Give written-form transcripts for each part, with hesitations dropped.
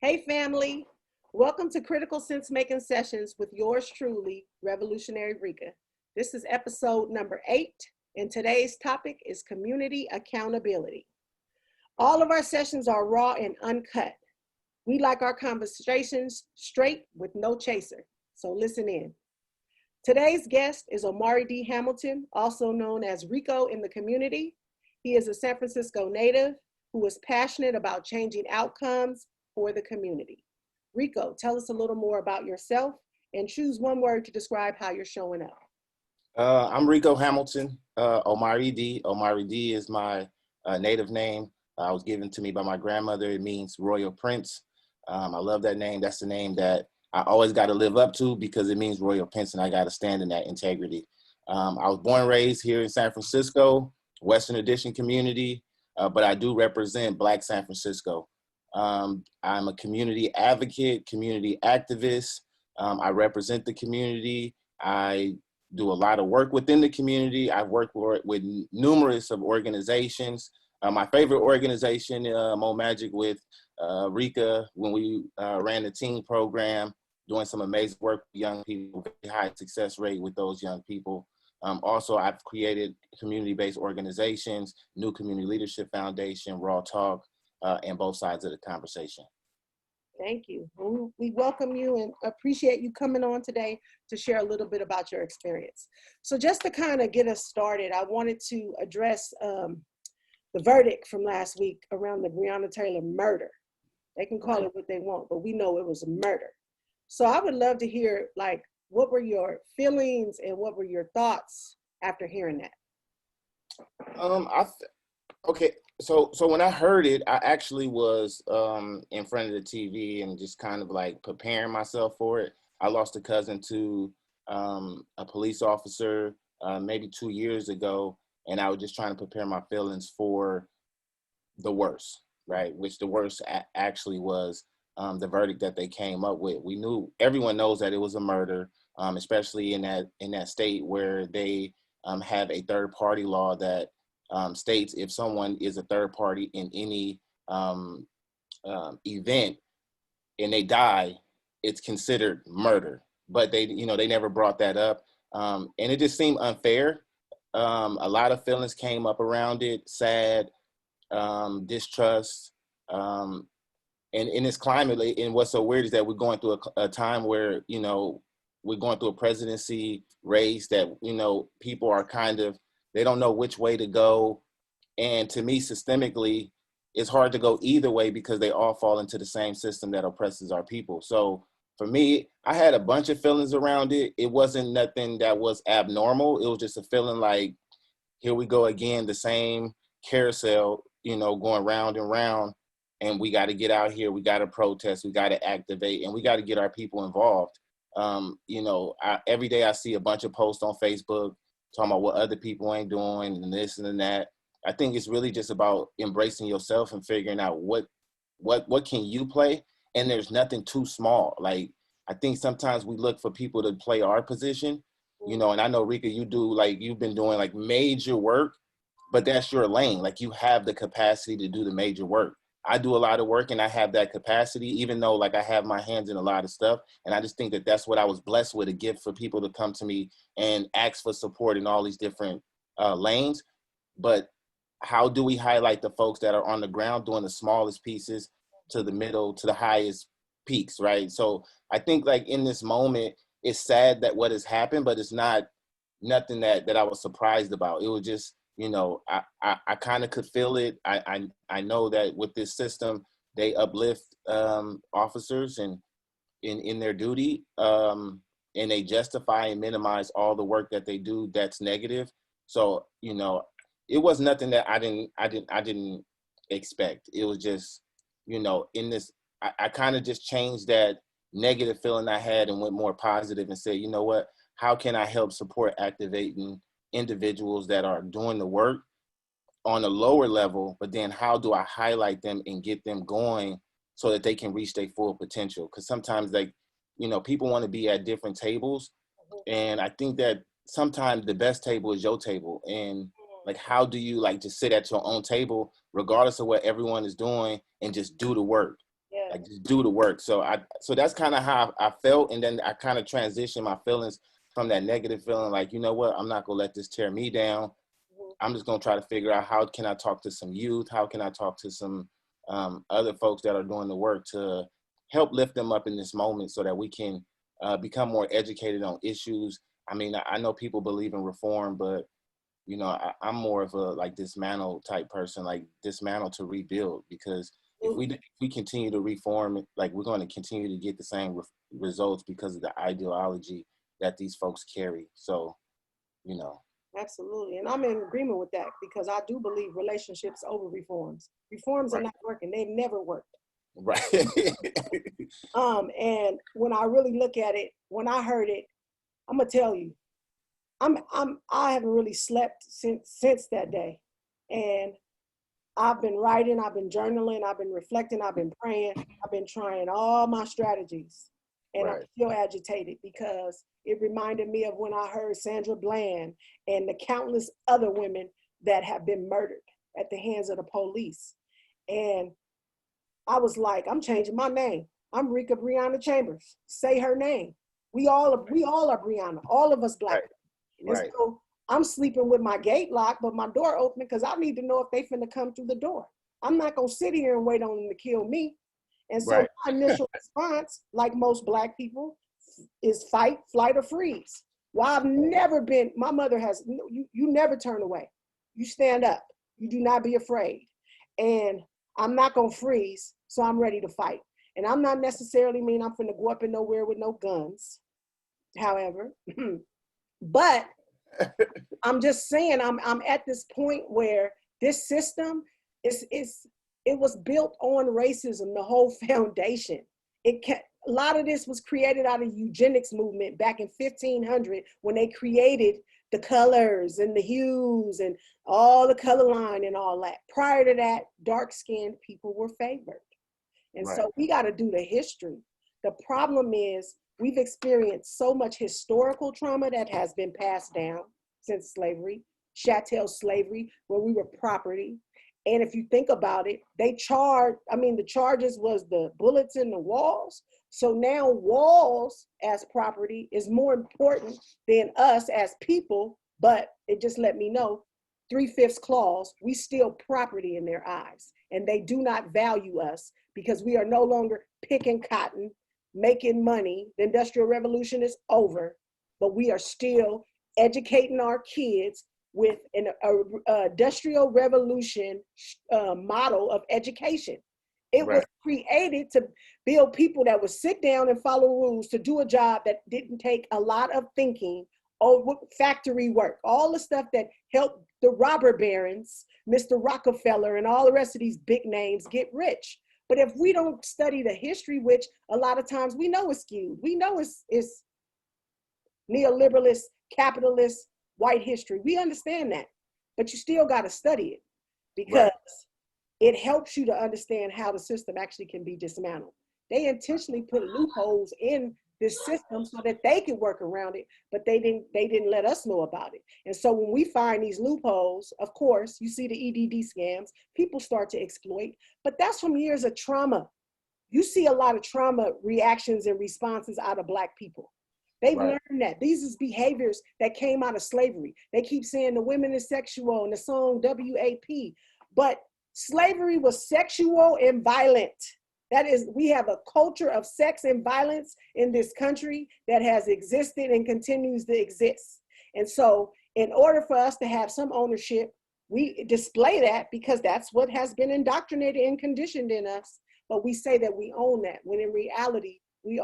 Hey, family. Welcome to Critical Sense Making Sessions with yours truly, Revolutionary Rika. This is episode number 8, and today's topic is community accountability. All of our sessions are raw and uncut. We like our conversations straight with no chaser, so listen in. Today's guest is Omorede Hamilton, also known as Rico in the community. He is a San Francisco native who is passionate about changing outcomes for the community. Rico, tell us a little more about yourself and choose one word to describe how you're showing up. I'm Rico Hamilton, Omorede. Omorede is my native name. It was given to me by my grandmother. It means royal prince. I love that name. That's the name that I always got to live up to because it means royal prince and I got to stand in that integrity. I was born and raised here in San Francisco, Western Addition community, but I do represent Black San Francisco. I'm a community advocate, community activist. I represent the community. I do a lot of work within the community. I've worked with numerous of organizations. My favorite organization, Mo Magic with Rika, when we ran the teen program, doing some amazing work with young people, very high success rate with those young people. Also, I've created community-based organizations, New Community Leadership Foundation, Raw Talk, and both sides of the conversation. Thank you. We welcome you and appreciate you coming on today to share a little bit about your experience. So just to kind of get us started, I wanted to address the verdict from last week around the Breonna Taylor murder. They can call it what they want, but we know it was a murder. So I would love to hear, like, what were your feelings and what were your thoughts after hearing that? Okay, so when I heard it, I actually was in front of the TV and just kind of like preparing myself for it. I lost a cousin to a police officer maybe 2 years ago, and I was just trying to prepare my feelings for the worst, right? Which the worst actually was the verdict that they came up with. We knew, everyone knows that it was a murder, especially in that state where they have a third party law that states if someone is a third party in any event and they die, it's considered murder. But they never brought that up, and it just seemed unfair. A lot of feelings came up around it: sad, distrust, and in this climate. And what's so weird is that we're going through a time where we're going through a presidency race that people are kind of, they don't know which way to go. And to me, systemically, it's hard to go either way because they all fall into the same system that oppresses our people. So for me, I had a bunch of feelings around it. It wasn't nothing that was abnormal. It was just a feeling like, here we go again, the same carousel, going round and round. And we got to get out here. We got to protest. We got to activate, and we got to get our people involved. Every day I see a bunch of posts on Facebook talking about what other people ain't doing and this and that. I think it's really just about embracing yourself and figuring out what can you play. And there's nothing too small. Like, I think sometimes we look for people to play our position, and I know, Rika, you've been doing like major work, but that's your lane. Like, you have the capacity to do the major work. I do a lot of work and I have that capacity, even though like I have my hands in a lot of stuff. And I just think that that's what I was blessed with, a gift for people to come to me and ask for support in all these different lanes. But how do we highlight the folks that are on the ground doing the smallest pieces to the middle, to the highest peaks, right? So I think like in this moment, it's sad that what has happened, but it's not nothing that I was surprised about. It was just, I kind of could feel it. I know that with this system, they uplift officers and in their duty, and they justify and minimize all the work that they do that's negative. So, it was nothing that I didn't expect. It was just, in this, I kind of just changed that negative feeling I had and went more positive and said, you know what, how can I help support activating individuals that are doing the work on a lower level, but then how do I highlight them and get them going so that they can reach their full potential? Because sometimes people want to be at different tables. And I think that sometimes the best table is your table. And like, how do you like just sit at your own table, regardless of what everyone is doing, and just do the work? Yeah. like just do the work. So that's kind of how I felt. And then I kind of transitioned my feelings from that negative feeling, like, you know what, I'm not gonna let this tear me down. I'm just gonna try to figure out how can I talk to some youth, how can I talk to some other folks that are doing the work to help lift them up in this moment so that we can become more educated on issues. I mean, I know people believe in reform, but you know, I'm more of a like dismantle type person, like dismantle to rebuild, because if we continue to reform, like we're going to continue to get the same results because of the ideology that these folks carry. So, you know. Absolutely. And I'm in agreement with that because I do believe relationships over reforms. Reforms are not working. They've never worked. Right. And when I really look at it, when I heard it, I'm gonna tell you, I haven't really slept since that day. And I've been writing, I've been journaling, I've been reflecting, I've been praying, I've been trying all my strategies. And I'm still agitated because it reminded me of when I heard Sandra Bland and the countless other women that have been murdered at the hands of the police. And I was like, I'm changing my name. I'm Rika Brianna Chambers. Say her name. We all are Brianna, all of us Black. And so I'm sleeping with my gate locked, but my door open because I need to know if they finna come through the door. I'm not gonna sit here and wait on them to kill me. And so my initial response, like most Black people, is fight, flight, or freeze. Well, I've never been, my mother has, you never turn away. You stand up. You do not be afraid. And I'm not gonna freeze, so I'm ready to fight. And I'm not necessarily mean I'm finna go up in nowhere with no guns, however. But I'm just saying I'm at this point where this system it was built on racism, the whole foundation. A lot of this was created out of eugenics movement back in 1500 when they created the colors and the hues and all the color line and all that. Prior to that, dark-skinned people were favored. And so we got to do the history. The problem is we've experienced so much historical trauma that has been passed down since slavery, chattel slavery, where we were property. And if you think about it, the charges was the bullets in the walls. So now walls as property is more important than us as people, but it just let me know, 3/5 clause, we still property in their eyes. And they do not value us because we are no longer picking cotton, making money. The Industrial Revolution is over, but we are still educating our kids with an Industrial Revolution model of education. It was created to build people that would sit down and follow rules to do a job that didn't take a lot of thinking or factory work, all the stuff that helped the robber barons, Mr. Rockefeller, and all the rest of these big names get rich. But if we don't study the history, which a lot of times we know is skewed, we know it's neoliberalist, capitalist, white history. We understand that, but you still got to study it because it helps you to understand how the system actually can be dismantled. They intentionally put loopholes in this system so that they could work around it, but they didn't let us know about it. And so when we find these loopholes, of course, you see the EDD scams, people start to exploit, but that's from years of trauma. You see a lot of trauma reactions and responses out of Black people. They've learned that. These is behaviors that came out of slavery. They keep saying the women is sexual in the song WAP, but slavery was sexual and violent. That is, we have a culture of sex and violence in this country that has existed and continues to exist. And so in order for us to have some ownership, we display that because that's what has been indoctrinated and conditioned in us. But we say that we own that, when in reality, we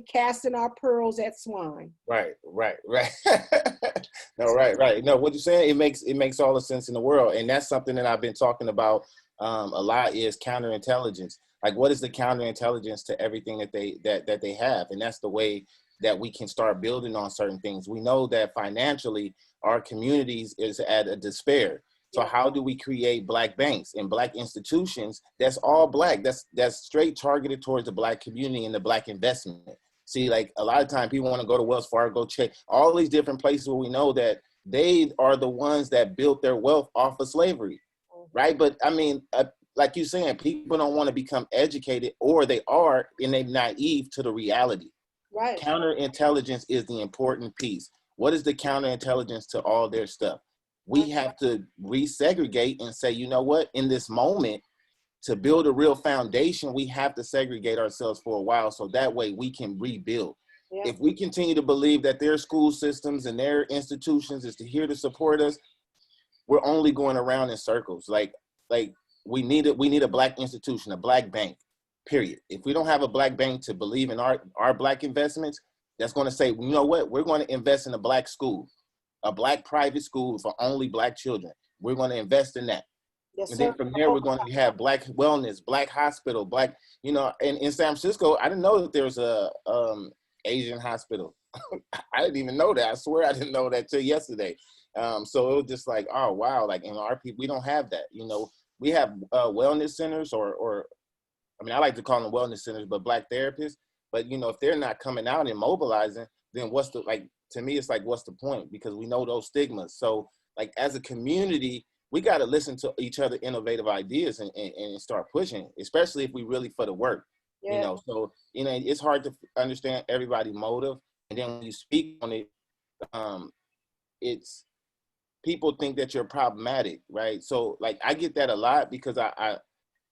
casting our pearls at swine. Right. No, right. No, what you're saying, it makes all the sense in the world. And that's something that I've been talking about a lot, is counterintelligence. Like, what is the counterintelligence to everything that they have? And that's the way that we can start building on certain things. We know that financially our communities is at a despair. So how do we create Black banks and Black institutions that's all Black, that's straight targeted towards the Black community and the Black investment? See, like a lot of times people want to go to Wells Fargo, check all these different places where we know that they are the ones that built their wealth off of slavery, right? But I mean, like you saying, people don't want to become educated, or they are, and they're naive to the reality. Right. Counterintelligence is the important piece. What is the counterintelligence to all their stuff? We have to resegregate and say, you know what, in this moment, to build a real foundation, we have to segregate ourselves for a while, so that way we can rebuild. Yeah. If we continue to believe that their school systems and their institutions is here to support us, we're only going around in circles. Like we need a Black institution, a Black bank, period. If we don't have a Black bank to believe in our Black investments, that's going to say, you know what, we're going to invest in a Black school, a Black private school for only Black children. We're going to invest in that. Yes, and then from there, we're going to have Black wellness, Black hospital, Black, you know, and in San Francisco, I didn't know that there was a Asian hospital. I didn't even know that. I swear I didn't know that till yesterday. So it was just like, oh, wow. Like in our people, we don't have that. You know, we have wellness centers or, I mean, I like to call them wellness centers, but Black therapists. But, you know, if they're not coming out and mobilizing, then to me, it's like, what's the point? Because we know those stigmas. So like as a community, we got to listen to each other innovative ideas and start pushing, especially if we really for the work, yeah. You know, so, you know, it's hard to understand everybody's motive. And then when you speak on it, it's people think that you're problematic, right? So like, I get that a lot because I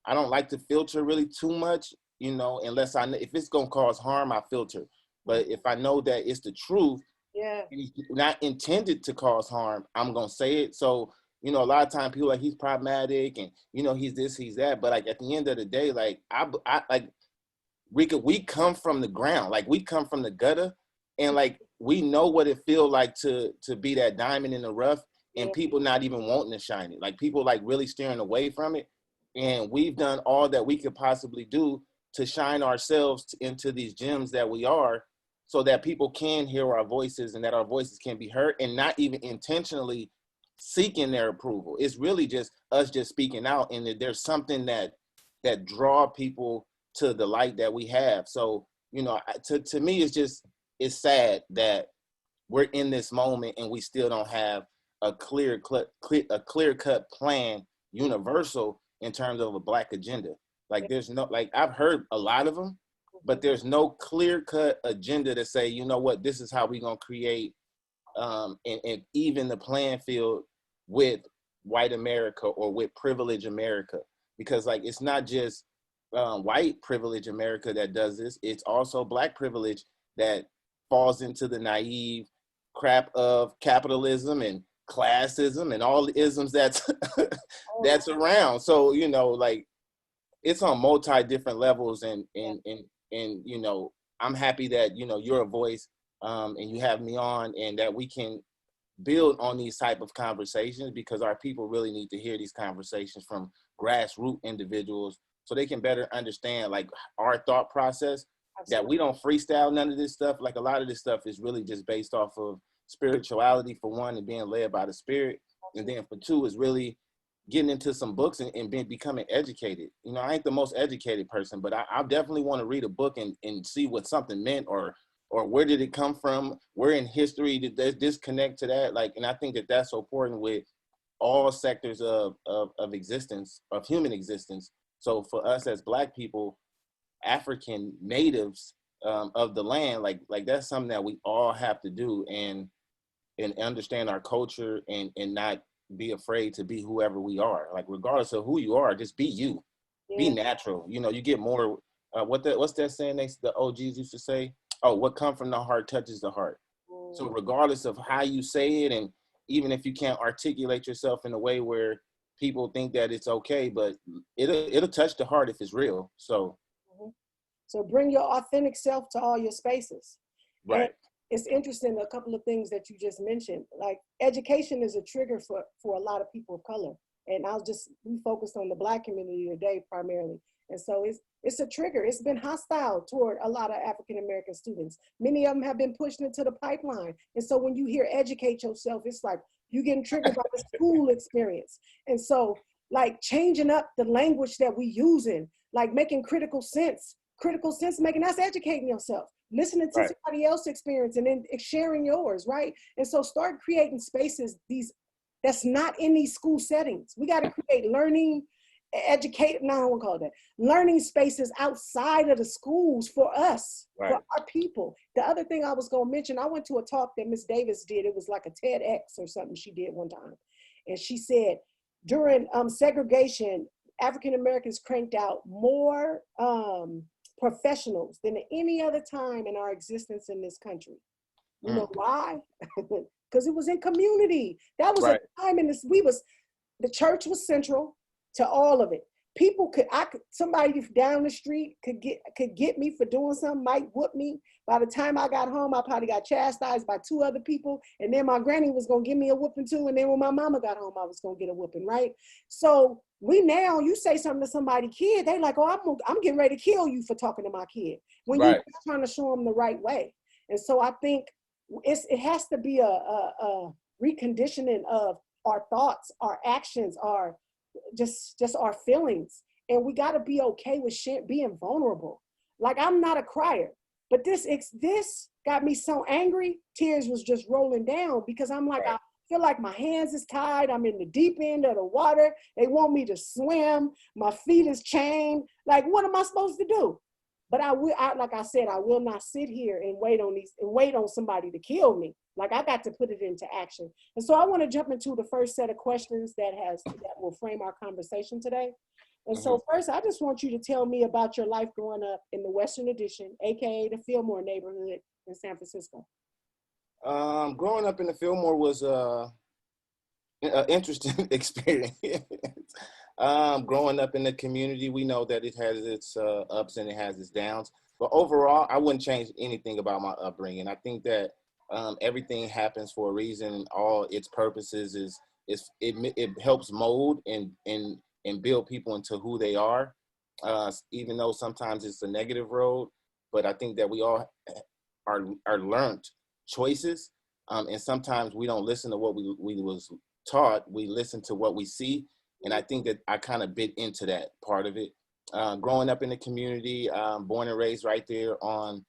don't like to filter really too much, you know, unless if it's going to cause harm, I filter. But if I know that it's the truth, yeah, and it's not intended to cause harm, I'm going to say it. So, you know, a lot of times people are like, he's problematic and, you know, he's this, he's that. But like at the end of the day, like I like Rika, we come from the ground, like we come from the gutter, and like we know what it feels like to be that diamond in the rough, and people not even wanting to shine it. Like people like really steering away from it. And we've done all that we could possibly do to shine ourselves into these gems that we are, so that people can hear our voices and that our voices can be heard, and not even intentionally seeking their approval. It's really just us just speaking out, and there's something that draw people to the light that we have. So, you know, to me, it's sad that we're in this moment and we still don't have a clear-cut plan, universal, in terms of a Black agenda. Like there's no, like I've heard a lot of them, but there's no clear-cut agenda to say, you know what, this is how we're gonna create and even the playing field with white America or with privileged America. Because like, it's not just white privilege America that does this, it's also Black privilege that falls into the naive crap of capitalism and classism and all the isms that's around. So, you know, like it's on multi different levels, and you know, I'm happy that, you know, you're a voice and you have me on, and that we can build on these type of conversations, because our people really need to hear these conversations from grassroots individuals, so they can better understand like our thought process. Absolutely. That we don't freestyle none of this stuff. Like a lot of this stuff is really just based off of spirituality, for one, and being led by the Spirit. And then for two is really getting into some books and becoming educated. You know, I ain't the most educated person, but I definitely want to read a book and see what something meant, or where did it come from? Where in history did this connect to that? Like, and I think that that's so important with all sectors of existence, of human existence. So for us as Black people, African natives of the land, like that's something that we all have to do, and understand our culture, and not be afraid to be whoever we are. Like regardless of who you are, just be you. Yeah. Be natural. You know, you get more. What's that saying the OGs used to say? Oh, what comes from the heart touches the heart. Mm. So regardless of how you say it, and even if you can't articulate yourself in a way where people think that it's okay, but it'll touch the heart if it's real. So. So bring your authentic self to all your spaces. Right. And it's interesting, a couple of things that you just mentioned, like education is a trigger for a lot of people of color. And we focused on the Black community today primarily. And so it's a trigger. It's been hostile toward a lot of African-American students. Many of them have been pushed into the pipeline. And so when you hear educate yourself, it's like you're getting triggered by the school experience. And so like changing up the language that we using, like making critical sense making, that's educating yourself, listening to somebody else's experience and then sharing yours, right? And so start creating spaces that's not in these school settings. We got to create learning educate, no, I won't call it that, learning spaces outside of the schools for us, Right. for our people. The other thing I was going to mention, I went to a talk that Miss Davis did. It was like a TEDx or something she did one time. And she said during segregation, African Americans cranked out more professionals than at any other time in our existence in this country. You know why? Because it was in community. That was Right. a time in this, the church was central to all of it. People somebody down the street could get me for doing something, might whoop me. By the time I got home, I probably got chastised by 2 other people. And then my granny was going to give me a whooping too. And then when my mama got home, I was going to get a whooping, right? So you say something to somebody's kid, they like, oh, I'm getting ready to kill you for talking to my kid. When you're trying to show them the right way. And so I think it has to be a reconditioning of our thoughts, our actions, our just our feelings. And we got to be okay with being vulnerable. Like, I'm not a crier, but this got me so angry, tears was just rolling down, because I'm like, I feel like my hands is tied, I'm in the deep end of the water, they want me to swim, my feet is chained, like, what am I supposed to do? But like I said, I will not sit here and wait on somebody to kill me. Like, I got to put it into action. And so I want to jump into the first set of questions that will frame our conversation today. And so first, I just want you to tell me about your life growing up in the Western Addition, AKA the Fillmore neighborhood in San Francisco. Growing up in the Fillmore was an interesting experience. Growing up in the community, we know that it has its ups and it has its downs. But overall, I wouldn't change anything about my upbringing. I think that everything happens for a reason. All its purposes it helps mold and build people into who they are. Even though sometimes it's a negative road, but I think that we all are learned choices, and sometimes we don't listen to what we was taught. We listen to what we see. And I think that I kind of bit into that part of it. Growing up in the community, born and raised right there on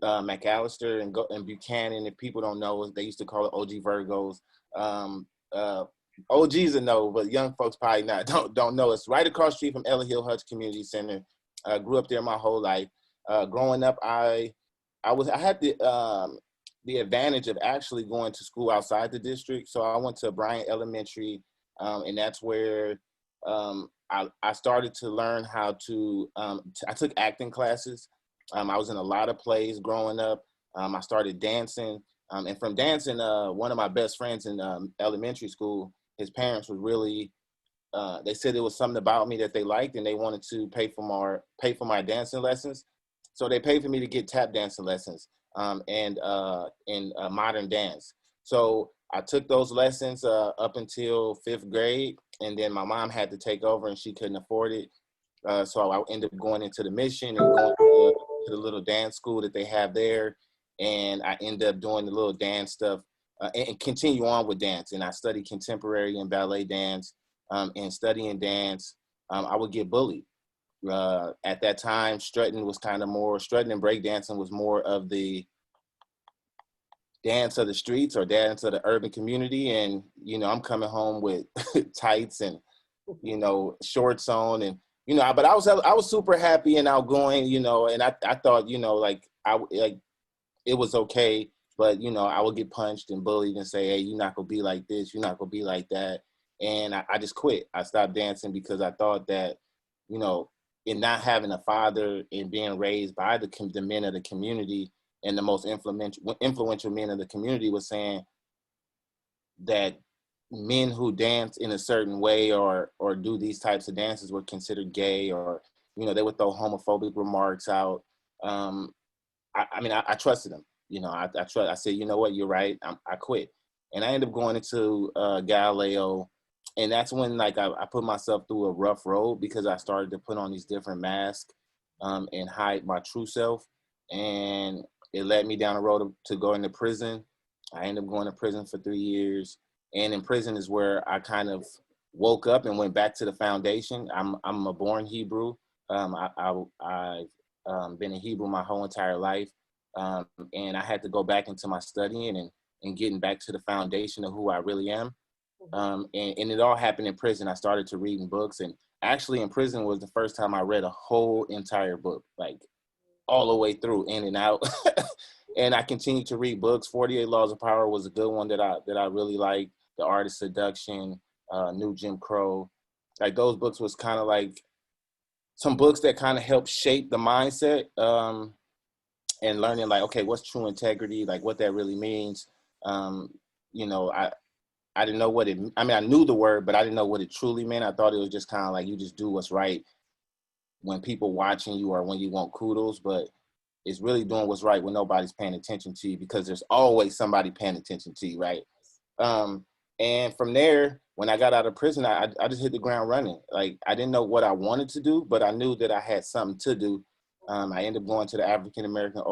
McAllister and Buchanan. If people don't know, they used to call it OG Virgos. OGs will know, but young folks probably don't know. It's right across the street from Ella Hill Hutch Community Center. I grew up there my whole life. Growing up, I had the advantage of actually going to school outside the district. So I went to Bryant Elementary. And that's where I started to learn how to, I took acting classes. I was in a lot of plays growing up. I started dancing. And from dancing, one of my best friends in elementary school, his parents were really, they said there was something about me that they liked, and they wanted to pay for my dancing lessons. So they paid for me to get tap dancing lessons and in modern dance. So I took those lessons up until 5th grade, and then my mom had to take over and she couldn't afford it. So I ended up going into the Mission and going to the little dance school that they have there. And I ended up doing the little dance stuff and continue on with dance. And I studied contemporary and ballet dance, and studying dance. I would get bullied. At that time, strutting and breakdancing was more of the dance of the streets or dance of the urban community. And, I'm coming home with tights and, shorts on, and, but I was super happy and outgoing, and I thought, it was okay, but, I would get punched and bullied and say, hey, you're not gonna be like this, you're not gonna be like that. And I just quit. I stopped dancing because I thought that, in not having a father and being raised by the men of the community, and the most influential men of the community was saying that men who dance in a certain way or do these types of dances were considered gay, or, they would throw homophobic remarks out. I trusted them. I said, you know what, you're right. I quit. And I ended up going into Galileo. And that's when I put myself through a rough road, because I started to put on these different masks and hide my true self. And it led me down the road to go into prison. I ended up going to prison for 3 years. And in prison is where I kind of woke up and went back to the foundation. I'm a born Hebrew. I've been in Hebrew my whole entire life. And I had to go back into my studying and getting back to the foundation of who I really am. And it all happened in prison. I started to reading books, and actually in prison was the first time I read a whole entire book, like all the way through, in and out. And I continued to read books. 48 Laws of Power was a good one that I really liked. The Art of Seduction, New Jim Crow. Like those books was kind of like some books that kind of helped shape the mindset, and learning like, okay, what's true integrity, like what that really means. Um, you know, I didn't know what it, I mean, I knew the word, but I didn't know what it truly meant. I thought it was just kind of like you just do what's right when people watching you or when you want kudos, but it's really doing what's right when nobody's paying attention to you, because there's always somebody paying attention to you, right? Um, and from there, when I got out of prison, I just hit the ground running. Like I didn't know what I wanted to do, but I knew that I had something to do. I ended up going to the African American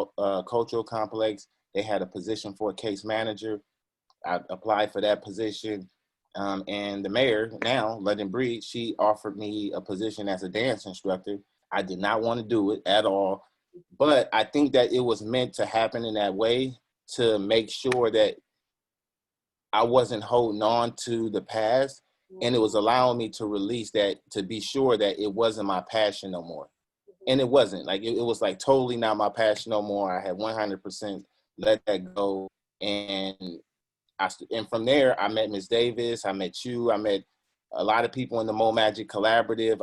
Cultural Complex. They had a position for a case manager. I applied for that position. And the mayor now, London Breed, she offered me a position as a dance instructor. I did not want to do it at all, but I think that it was meant to happen in that way to make sure that I wasn't holding on to the past, and it was allowing me to release that, to be sure that it wasn't my passion no more. And it wasn't like, it was like totally not my passion no more. I had 100% let that go. And and from there, I met Ms. Davis, I met you, I met a lot of people in the Mo Magic Collaborative.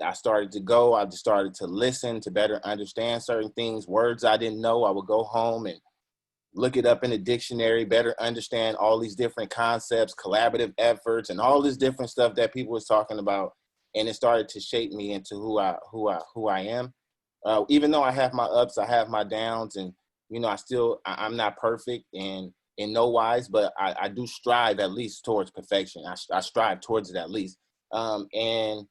I started to go, I just started to listen to better understand certain things, words I didn't know. I would go home and look it up in the dictionary, better understand all these different concepts, collaborative efforts, and all this different stuff that people was talking about. And it started to shape me into who I am. Even though I have my ups, I have my downs, and you know, I'm not perfect and in no wise, but I do strive at least towards perfection. I strive towards it at least. And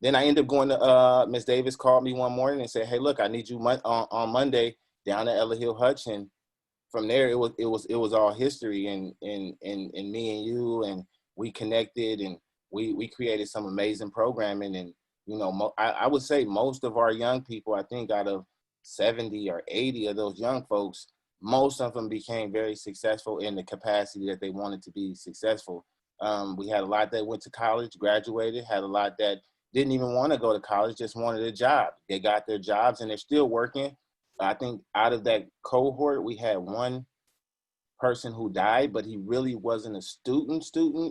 then I ended up going to Miss Davis called me one morning and said, "Hey, look, I need you on Monday down at Ella Hill Hutch." And from there, it was all history, and me and you, and we connected, and we created some amazing programming. And you know, I would say most of our young people, I think out of 70 or 80 of those young folks, most of them became very successful in the capacity that they wanted to be successful. We had a lot that went to college, graduated, had a lot that didn't even want to go to college, just wanted a job. They got their jobs and they're still working. I think out of that cohort, we had one person who died, but he really wasn't a student.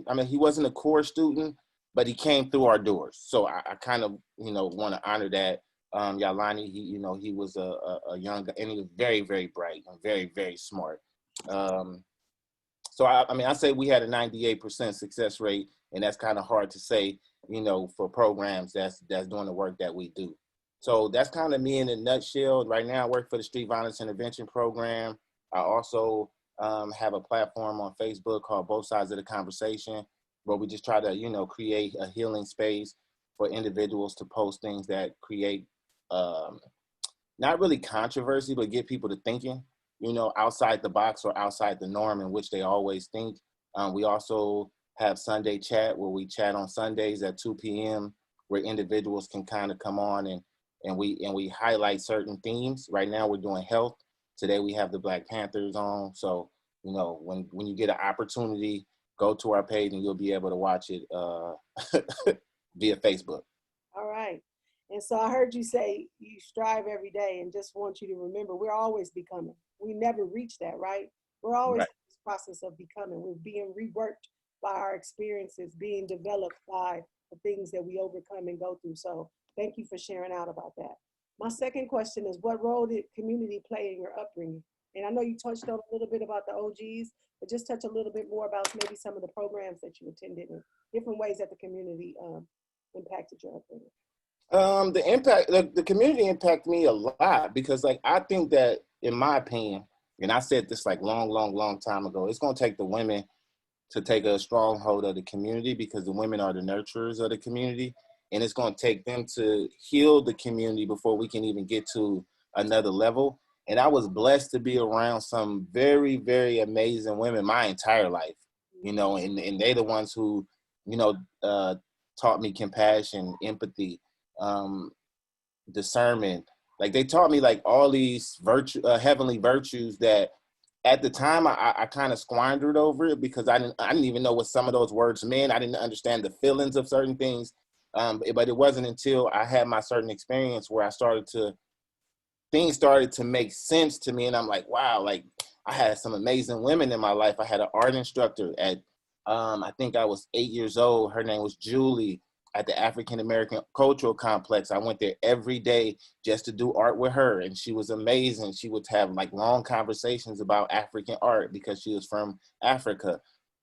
I mean, he wasn't a core student, but he came through our doors. So I kind of, you know, want to honor that. Yalani, he was a young, and he was very, very bright and very, very smart. So I mean, I say we had a 98% success rate, and that's kind of hard to say, you know, for programs that's doing the work that we do. So that's kind of me in a nutshell. Right now, I work for the Street Violence Intervention Program. I also have a platform on Facebook called Both Sides of the Conversation, where we just try to, you know, create a healing space for individuals to post things that create not really controversy, but get people to thinking, you know, outside the box or outside the norm in which they always think. We also have Sunday chat, where we chat on Sundays at 2 p.m., where individuals can kind of come on and we highlight certain themes. Right now we're doing health. Today we have the Black Panthers on. So, you know, when you get an opportunity, go to our page and you'll be able to watch it via Facebook. All right. And so I heard you say you strive every day, and just want you to remember we're always becoming. We never reach that, right? We're always Right. in this process of becoming. We're being reworked by our experiences, being developed by the things that we overcome and go through. So thank you for sharing out about that. My second question is, what role did community play in your upbringing? And I know you touched on a little bit about the OGs, but just touch a little bit more about maybe some of the programs that you attended and different ways that the community impacted your upbringing. The community impacted me a lot, because like, I think that, in my opinion, and I said this like long time ago, it's going to take the women to take a stronghold of the community, because the women are the nurturers of the community. And it's going to take them to heal the community before we can even get to another level. And I was blessed to be around some very, very amazing women my entire life, you know, and they're the ones who, you know, taught me compassion, empathy, um, discernment. Like, they taught me like all these heavenly virtues that at the time I kind of squandered over it, because I didn't even know what some of those words meant. I didn't understand the feelings of certain things. But it wasn't until I had my certain experience where things started to make sense to me. And I'm like, wow, like I had some amazing women in my life. I had an art instructor at, I think I was 8 years old. Her name was Julie at the African American Cultural Complex. I went there every day just to do art with her. And she was amazing. She would have like long conversations about African art because she was from Africa.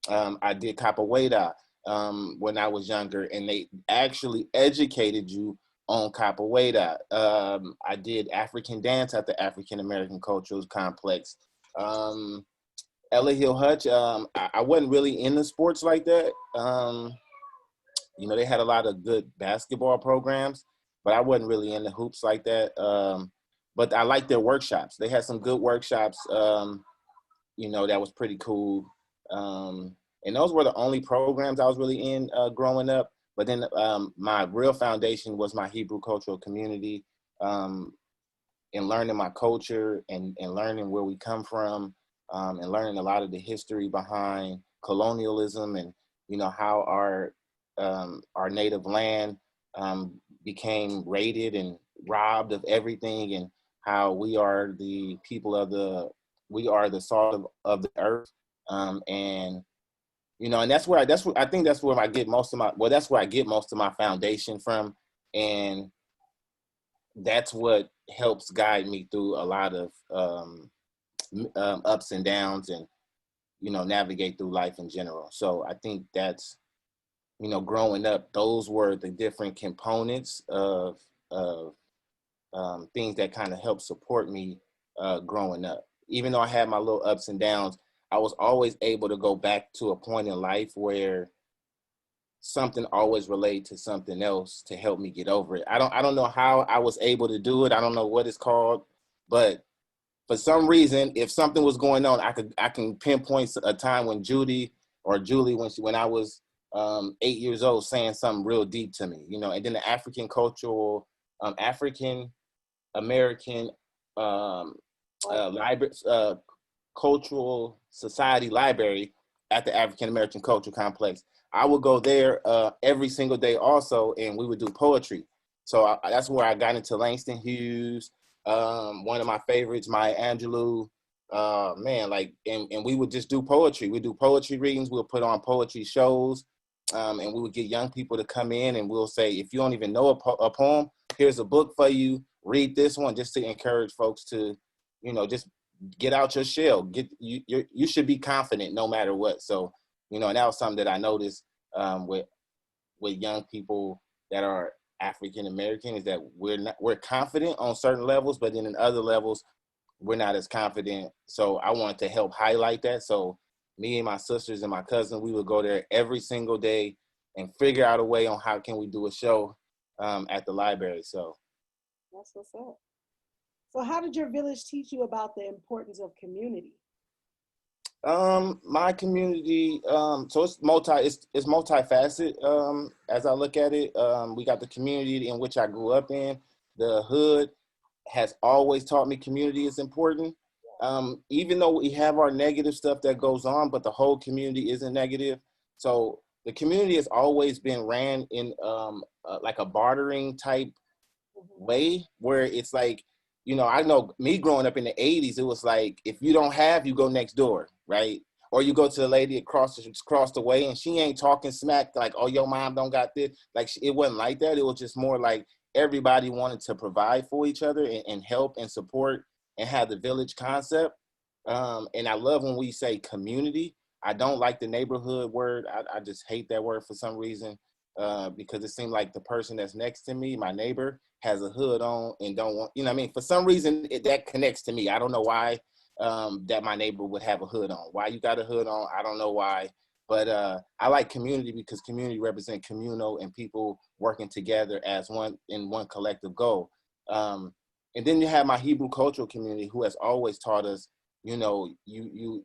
I did capoeira when I was younger, and they actually educated you on capoeira. I did African dance at the African American Cultural Complex. Ella Hill Hutch, I wasn't really into sports like that. They had a lot of good basketball programs, but I wasn't really into hoops like that. But I liked their workshops. They had some good workshops, that was pretty cool. And those were the only programs I was really in growing up. But then my real foundation was my Hebrew cultural community, and learning my culture and learning where we come from, and learning a lot of the history behind colonialism and, how our native land became raided and robbed of everything, and how we are the salt of the earth. And and that's where I think that's where I get most of my foundation from. And that's what helps guide me through a lot of ups and downs, and navigate through life in general. So I think that's, growing up, those were the different components of things that kind of helped support me growing up. Even though I had my little ups and downs, I was always able to go back to a point in life where something always related to something else to help me get over it. I don't know how I was able to do it. I don't know what it's called, but for some reason, if something was going on, I can pinpoint a time when Julie, when I was 8 years old, saying something real deep to me, and then the African American library, cultural society library at the African American Cultural Complex. I would go there every single day also, and we would do poetry. So that's where I got into Langston Hughes, one of my favorites, Maya Angelou. And we would just do poetry. We do poetry readings. We'll put on poetry shows, and we would get young people to come in, and we'll say, if you don't even know a poem, here's a book for you. Read this one, just to encourage folks to, just get out your shell. You should be confident no matter what. So, and that was something that I noticed with young people that are African American, is that we're confident on certain levels, but then in other levels we're not as confident. So I wanted to help highlight that. So me and my sisters and my cousin, we would go there every single day and figure out a way on how can we do a show at the library. So that's what's up. So how did your village teach you about the importance of community? My community, so it's multifaceted. As I look at it, we got the community in which I grew up in. The hood has always taught me community is important. Even though we have our negative stuff that goes on, but the whole community isn't negative. So the community has always been ran in like a bartering type way, where it's like, I know me growing up in the 80s, it was like, if you don't have, you go next door, right? Or you go to the lady across the way, and she ain't talking smack like, oh, your mom don't got this. Like, it wasn't like that. It was just more like everybody wanted to provide for each other and help and support and have the village concept. And I love when we say community. I don't like the neighborhood word. I just hate that word for some reason, because it seemed like the person that's next to me, my neighbor, has a hood on and don't want, what I mean? For some reason, that connects to me. I don't know why that my neighbor would have a hood on. Why you got a hood on? I don't know why. But I like community because community represents communal and people working together as one in one collective goal. And then you have my Hebrew cultural community, who has always taught us, you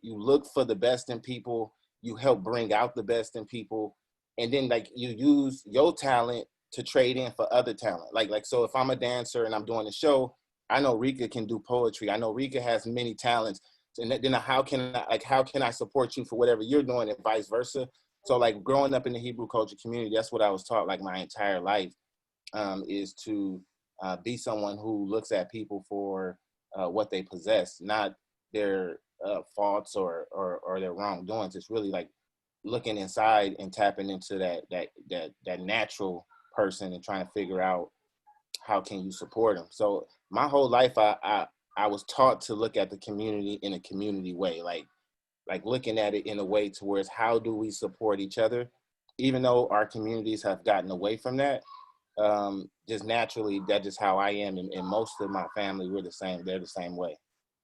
look for the best in people, you help bring out the best in people, and then like you use your talent to trade in for other talent. Like so if I'm a dancer and I'm doing a show, I know Rika can do poetry. I know Rika has many talents. And then how can I support you for whatever you're doing, and vice versa. So like growing up in the Hebrew culture community, that's what I was taught like my entire life, is to be someone who looks at people for what they possess, not their faults or their wrongdoings. It's really like looking inside and tapping into that natural person and trying to figure out how can you support them. So my whole life, I was taught to look at the community in a community way, like looking at it in a way towards how do we support each other, even though our communities have gotten away from that. Just naturally, that's just how I am, and most of my family, we're the same. They're the same way.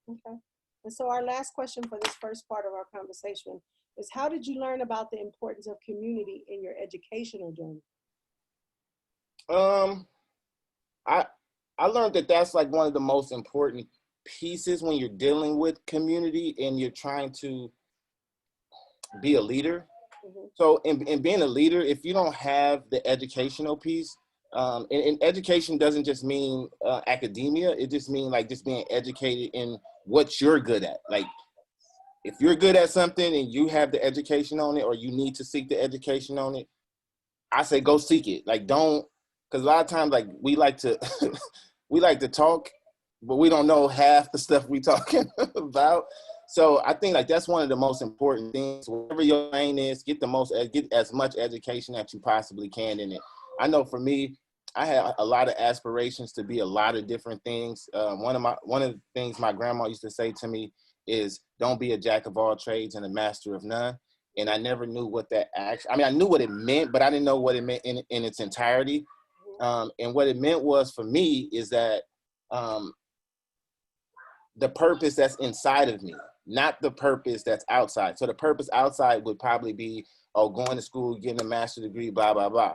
Okay. And so our last question for this first part of our conversation is, how did you learn about the importance of community in your educational journey? Um, I I learned that that's like one of the most important pieces when you're dealing with community and you're trying to be a leader. Mhm. So in being a leader, if you don't have the educational piece, and education doesn't just mean academia, it just means like just being educated in what you're good at. Like if you're good at something and you have the education on it, or you need to seek the education on it, I say go seek it. Like don't, because a lot of times like we like to we like to talk, but we don't know half the stuff we talking about. So I think like that's one of the most important things. Whatever your lane is, get as much education that you possibly can in it. I know for me, I had a lot of aspirations to be a lot of different things. One of the things my grandma used to say to me is, "Don't be a jack of all trades and a master of none." And I never knew what that actually. I mean, I knew what it meant, but I didn't know what it meant in its entirety. And what it meant was for me is that um, the purpose that's inside of me, not the purpose that's outside. So the purpose outside would probably be, oh, going to school, getting a master's degree, blah, blah, blah.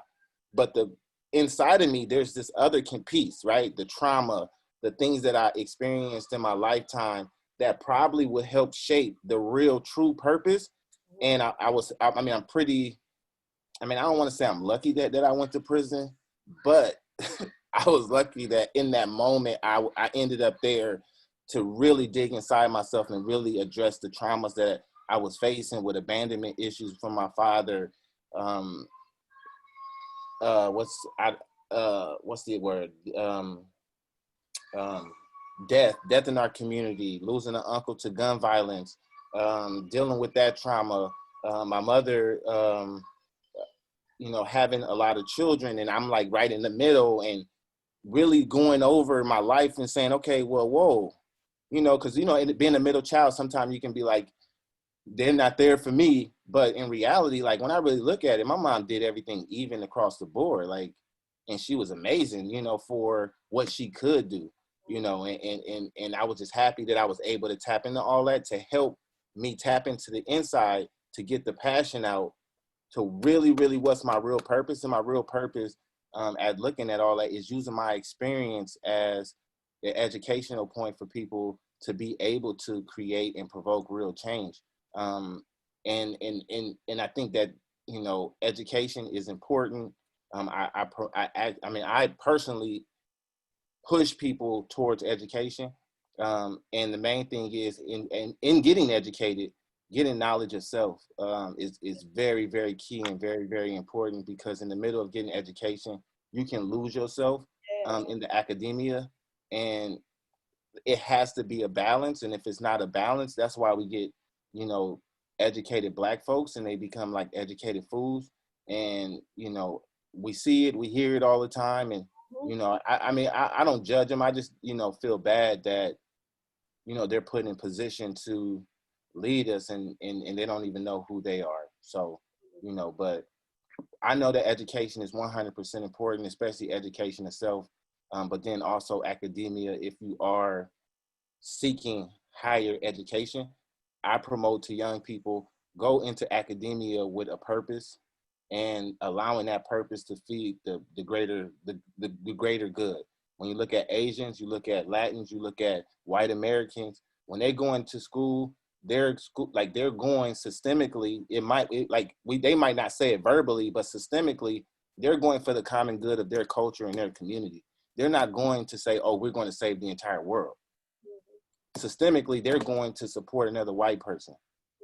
But the inside of me, there's this other piece, right? The trauma, the things that I experienced in my lifetime that probably would help shape the real true purpose. And I mean, I don't want to say I'm lucky that I went to prison, but I was lucky that in that moment, I ended up there to really dig inside myself and really address the traumas that I was facing with abandonment issues from my father. Um, what's the word? Um, death in our community, losing an uncle to gun violence, dealing with that trauma. My mother, having a lot of children, and I'm like right in the middle and really going over my life and saying, okay, well, whoa, because, being a middle child, sometimes you can be like, they're not there for me. But in reality, like when I really look at it, my mom did everything even across the board. Like, and she was amazing, for what she could do, and I was just happy that I was able to tap into all that to help me tap into the inside to get the passion out to really, really what's my real purpose. And my real purpose at looking at all that is using my experience as the educational point for people to be able to create and provoke real change. Um, and I think that, education is important. I personally push people towards education. And the main thing is in getting educated, getting knowledge of self is very, very key and very, very important, because in the middle of getting education, you can lose yourself in the academia, and it has to be a balance. And if it's not a balance, that's why we get, educated Black folks and they become like educated fools. And, we see it, we hear it all the time. And, I don't judge them. I just, feel bad that, they're put in position to lead us and they don't even know who they are. So, but I know that education is 100% important, especially education itself. But then also academia, if you are seeking higher education, I promote to young people, go into academia with a purpose and allowing that purpose to feed the greater good. When you look at Asians, you look at Latins, you look at white Americans, when they go into school, they're going systemically. They might not say it verbally, but systemically, they're going for the common good of their culture and their community. They're not going to say, oh, we're going to save the entire world. Systemically, they're going to support another white person.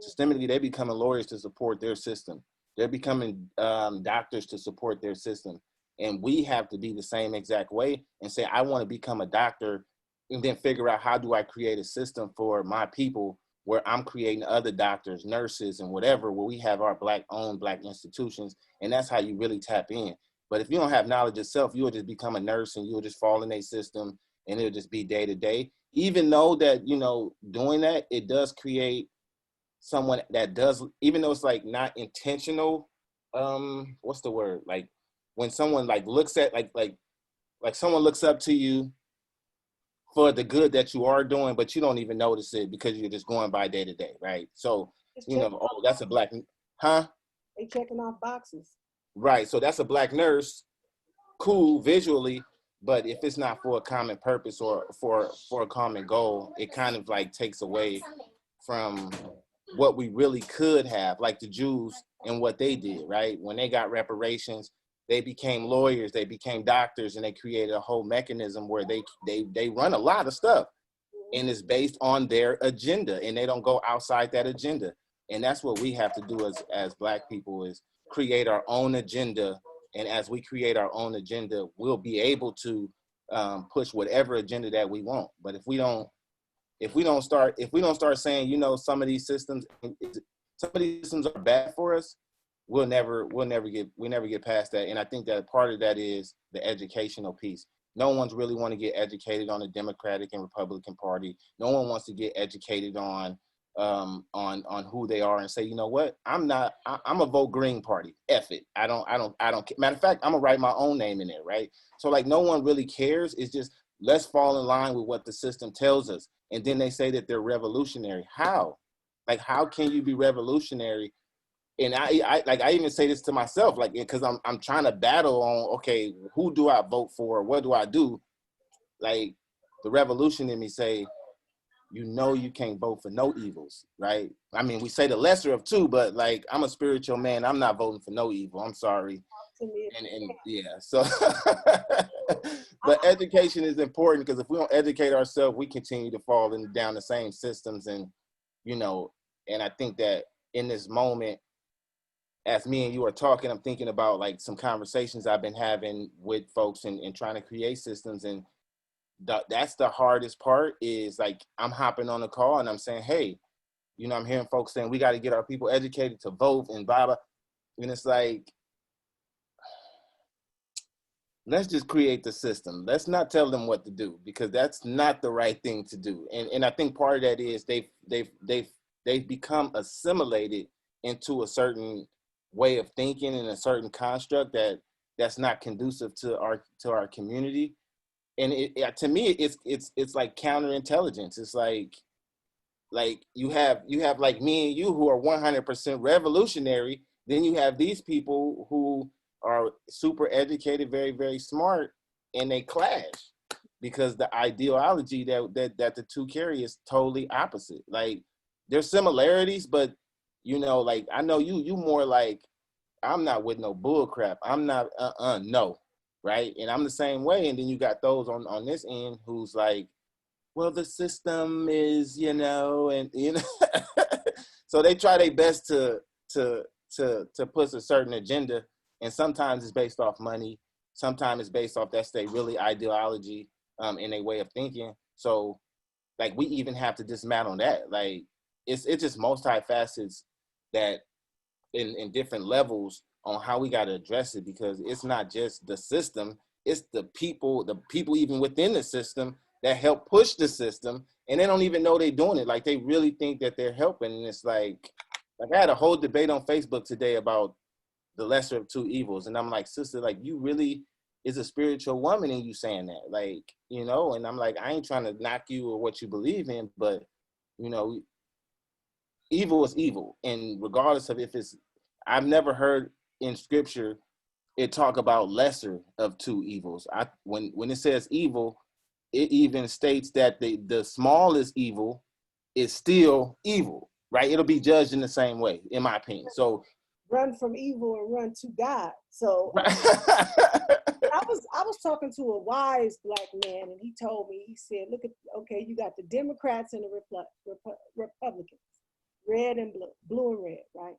Systemically, they becoming lawyers to support their system. They're becoming doctors to support their system. And we have to be the same exact way and say, I want to become a doctor, and then figure out how do I create a system for my people where I'm creating other doctors, nurses, and whatever, where we have our Black-owned Black institutions. And that's how you really tap in. But if you don't have knowledge yourself, you'll just become a nurse and you'll just fall in a system, and it'll just be day to day. Even though that, doing that, it does create someone that does, even though it's like not intentional, what's the word? Like when someone like looks at, like someone looks up to you for the good that you are doing, but you don't even notice it because you're just going by day to day, right? So, oh, that's a Black, huh? They checking off boxes. Right, so that's a Black nurse, cool visually, but if it's not for a common purpose or for a common goal, it kind of like takes away from what we really could have, like the Jews and what they did, right? When they got reparations, they became lawyers, they became doctors, and they created a whole mechanism where they run a lot of stuff, and it's based on their agenda, and they don't go outside that agenda. And that's what we have to do as Black people, is create our own agenda. And as we create our own agenda, we'll be able to push whatever agenda that we want. But if we don't start saying, some of these systems are bad for us, we'll never get past that. And I think that part of that is the educational piece. No one's really want to get educated on the Democratic and Republican Party. No one wants to get educated on who they are and say, you know what, I'm a vote Green Party. F it. I don't. Matter of fact, I'm gonna write my own name in there, right? So like, no one really cares. It's just, let's fall in line with what the system tells us. And then they say that they're revolutionary. How? Like, how can you be revolutionary? And I even say this to myself, like, because I'm trying to battle on, okay, who do I vote for? What do I do? Like, the revolution in me say, you can't vote for no evils, right? I mean, we say the lesser of two, but like, I'm a spiritual man. I'm not voting for no evil. I'm sorry. And yeah, so, but education is important, because if we don't educate ourselves, we continue to fall down the same systems. And, and I think that in this moment, as me and you are talking, I'm thinking about like some conversations I've been having with folks and trying to create systems. And that's the hardest part, is like, I'm hopping on a call and I'm saying, hey, I'm hearing folks saying we got to get our people educated to vote and blah, blah. And it's like, let's just create the system. Let's not tell them what to do, because that's not the right thing to do. And I think part of that is they've become assimilated into a certain way of thinking and a certain construct that's not conducive to our community. And to me, it's like counterintelligence. It's like you have like me and you who are 100% revolutionary. Then you have these people who are super educated, very, very smart, and they clash because the ideology that the two carry is totally opposite. Like, there's similarities, but like, I know you more like, I'm not with no bull crap. I'm not no, right? And I'm the same way. And then you got those on this end who's like, well, the system is, and so they try their best to push a certain agenda. And sometimes it's based off money. Sometimes it's based off that's their really ideology in a way of thinking. So like, we even have to dismantle that. Like, it's just multifacets that in different levels on how we got to address it, because it's not just the system, it's the people even within the system that help push the system, and they don't even know they're doing it. Like, they really think that they're helping. And it's like I had a whole debate on Facebook today about the lesser of two evils. And I'm like, sister, like, you really is a spiritual woman and you saying that, like, and I'm like, I ain't trying to knock you or what you believe in, but evil is evil. And regardless of if it's, I've never heard in scripture it talk about lesser of two evils. When it says evil, it even states that the smallest evil is still evil, right? It'll be judged in the same way, in my opinion. So run from evil and run to God. So I was talking to a wise Black man, and he told me, he said, look at, okay, you got the Democrats and the Republicans, red and blue and red, right?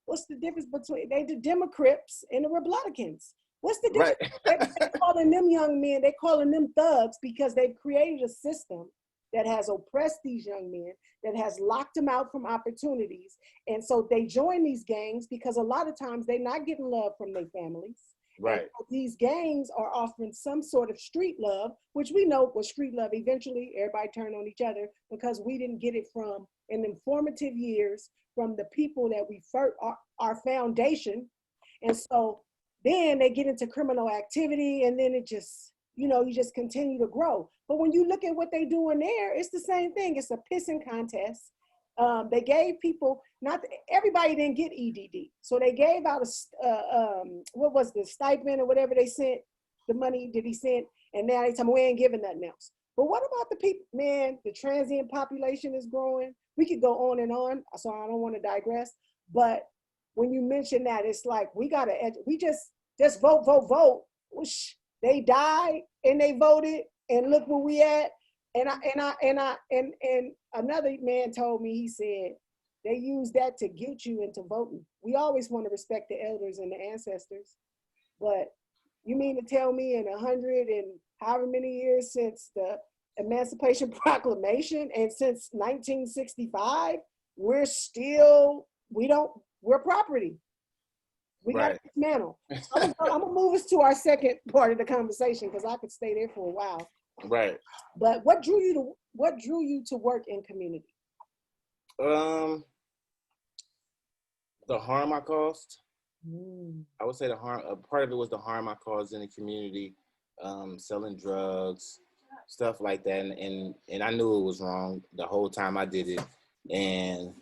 What's the difference between they the Democrats and the Republicans? What's the Right. difference? They calling them young men, they calling them thugs because they've created a system that has oppressed these young men, that has locked them out from opportunities. And so they join these gangs because a lot of times they're not getting love from their families. Right. And so these gangs are offering some sort of street love, which we know was street love. Eventually, everybody turned on each other because we didn't get it from in the formative years from the people that we first, our foundation. And so then they get into criminal activity, and then it just, you know, you just continue to grow. But when you look at what they do in there, it's the same thing. It's a pissing contest. They gave people, not everybody didn't get EDD. So they gave out what was the stipend or whatever they sent, the money that he sent, and now they tell me we ain't giving nothing else. But what about the people, man, the transient population is growing. We could go on and on, so I don't want to digress. But when you mention that, it's like, we just vote. Whoosh. They died and they voted, and look where we at. And another man told me, he said, they use that to guilt you into voting. We always want to respect the elders and the ancestors, but you mean to tell me in 100 and however many years since the Emancipation Proclamation and since 1965, we're property. We got to dismantle. I'm gonna move us to our second part of the conversation because I could stay there for a while. Right. But what drew you to work in community? The harm I caused. I would say the harm. Part of it was the harm I caused in the community, selling drugs, stuff like that, and I knew it was wrong the whole time I did it. And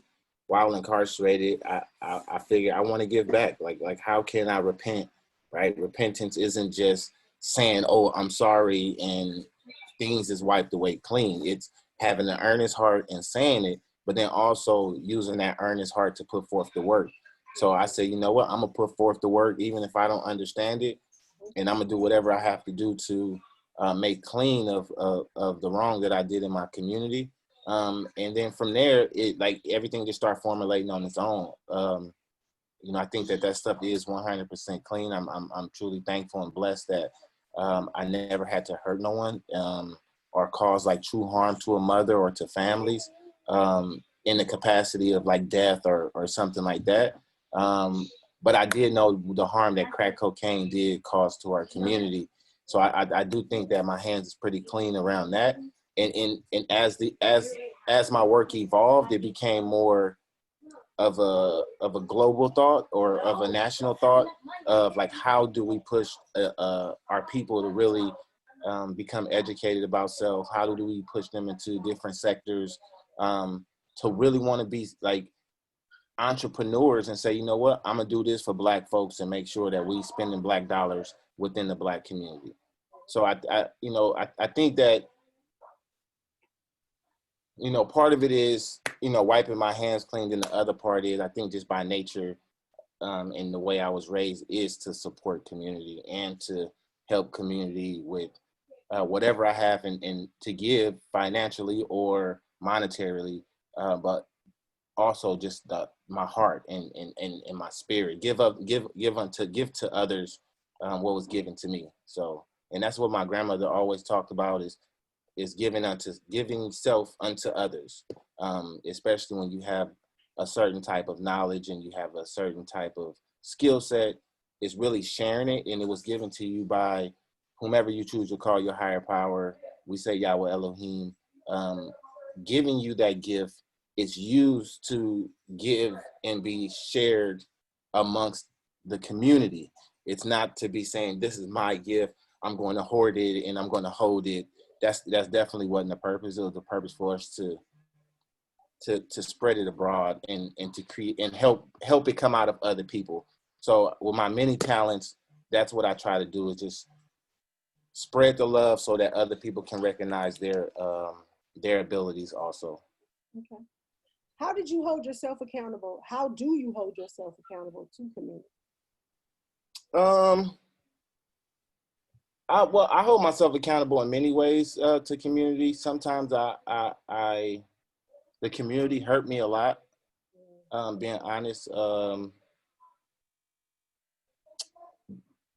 while incarcerated, I figured I want to give back. Like how can I repent? Right? Repentance isn't just saying, "Oh, I'm sorry," and things is wiped away clean. It's having an earnest heart and saying it, but then also using that earnest heart to put forth the work. So I said, you know what? I'm gonna put forth the work, even if I don't understand it, and I'm gonna do whatever I have to do to make clean of the wrong that I did in my community. And then from there, it like everything just start formulating on its own. You know, I think that stuff is 100% clean. I'm truly thankful and blessed that I never had to hurt no one or cause like true harm to a mother or to families in the capacity of like death or something like that. But I did know the harm that crack cocaine did cause to our community. So I do think that my hands is pretty clean around that. And as my work evolved, it became more of a global thought or of a national thought of like, how do we push our people to really become educated about self? How do we push them into different sectors to really want to be like entrepreneurs and say, you know what, I'm gonna do this for Black folks and make sure that we spending Black dollars within the Black community. So I think that, you know, part of it is, you know, wiping my hands clean, and the other part is, I think just by nature and the way I was raised is to support community and to help community with whatever I have and to give financially or monetarily, but also just my heart and my spirit. Give to others what was given to me. So, and that's what my grandmother always talked about is giving self unto others, especially when you have a certain type of knowledge and you have a certain type of skill set. It's really sharing it, and it was given to you by whomever you choose to call your higher power. We say Yahweh Elohim, giving you that gift. It's used to give and be shared amongst the community. It's not to be saying, this is my gift, I'm going to hoard it and I'm going to hold it. That's definitely wasn't the purpose. It was the purpose for us to spread it abroad and to create and help it come out of other people. So with my many talents, that's what I try to do, is just spread the love so that other people can recognize their abilities also. Okay. How did you hold yourself accountable? How do you hold yourself accountable to community? I hold myself accountable in many ways to community. Sometimes the community hurt me a lot. Being honest,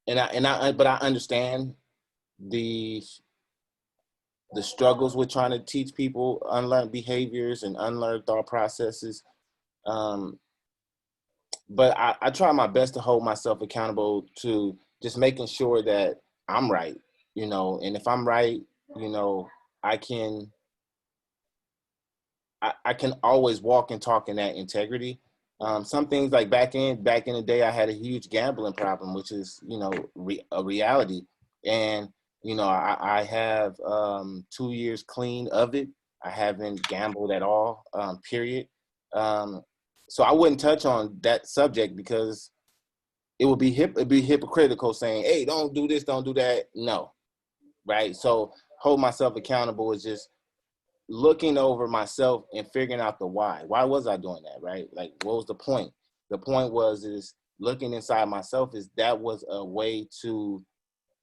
but I understand the struggles with trying to teach people unlearned behaviors and unlearned thought processes. Um, but I try my best to hold myself accountable to just making sure that I'm right, and if I'm right, you know, I can I can always walk and talk in that integrity. Some things like back in the day, I had a huge gambling problem, which is a reality, and I have 2 years clean of it. I haven't gambled at all, period. Um, so I wouldn't touch on that subject because it'd be hypocritical saying, "Hey, don't do this, don't do that." No, right? So hold myself accountable is just looking over myself and figuring out the why. Why was I doing that, right? Like, what was the point? The point is looking inside myself is that was a way to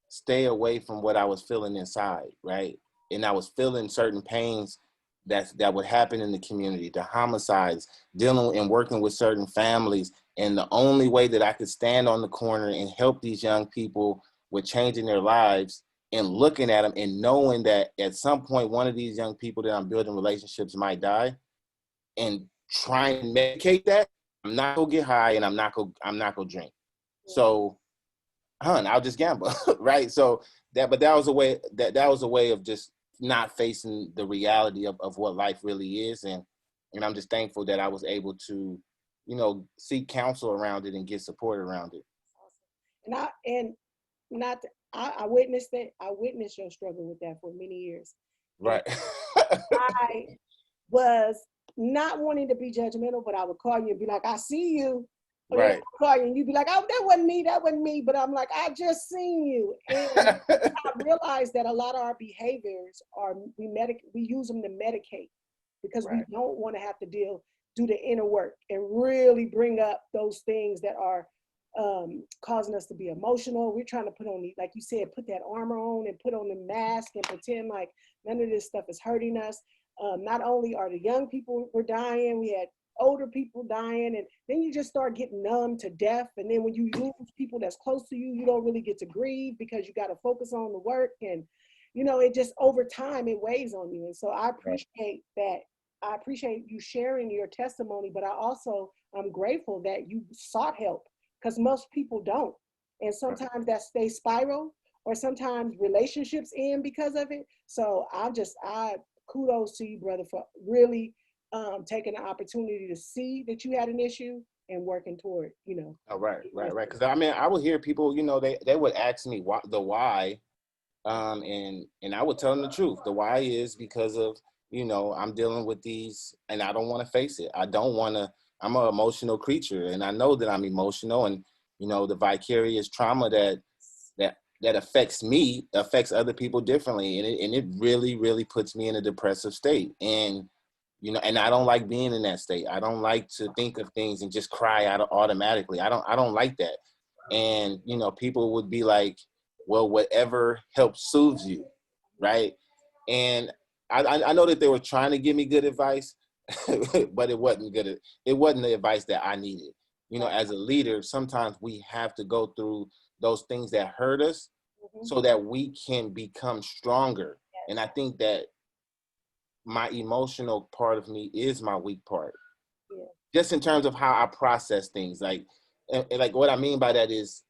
stay away from what I was feeling inside, right? And I was feeling certain pains that would happen in the community, the homicides, dealing and working with certain families. And the only way that I could stand on the corner and help these young people with changing their lives and looking at them and knowing that at some point, one of these young people that I'm building relationships might die, and try and medicate that, I'm not gonna get high and I'm not gonna drink. So I'll just gamble, right? So that was a way that was a way of just not facing the reality of what life really is, and I'm just thankful that I was able to, seek counsel around it and get support around it. And not I witnessed it. I witnessed your struggle with that for many years. And Right. I was not wanting to be judgmental, but I would call you and be like, "I see you." And then Right. I'd call you and you'd be like, "Oh, that wasn't me. That wasn't me." But I'm like, "I just seen you." And I realized that a lot of our behaviors are we use them to medicate because we Right. don't want to have to do the inner work and really bring up those things that are causing us to be emotional. We're trying to put on like you said, put that armor on and put on the mask and pretend like none of this stuff is hurting us. Not only are the young people were dying, we had older people dying, and then you just start getting numb to death. And then when you lose people that's close to you, you don't really get to grieve because you got to focus on the work. And it just over time it weighs on you. And so I Right. appreciate that. I appreciate you sharing your testimony, but I'm grateful that you sought help because most people don't. And Right. sometimes they spiral, or sometimes relationships end because of it. So I kudos to you, brother, for really taking the opportunity to see that you had an issue and working toward, Oh, right. Because I mean, I would hear people, they would ask me why, and I would tell them the truth. The why is because of I'm dealing with these, and I don't want to face it. I don't want to. I'm an emotional creature, and I know that I'm emotional, and the vicarious trauma that affects me affects other people differently, and it really really puts me in a depressive state, and and I don't like being in that state. I don't like to think of things and just cry out automatically. I don't like that. And people would be like, well, whatever helps soothes you, right? And I know that they were trying to give me good advice, but it wasn't good. It wasn't the advice that I needed. As a leader, sometimes we have to go through those things that hurt us Mhm. so that we can become stronger. And I think that my emotional part of me is my weak part, Yeah. just in terms of how I process things. And like what I mean by that is,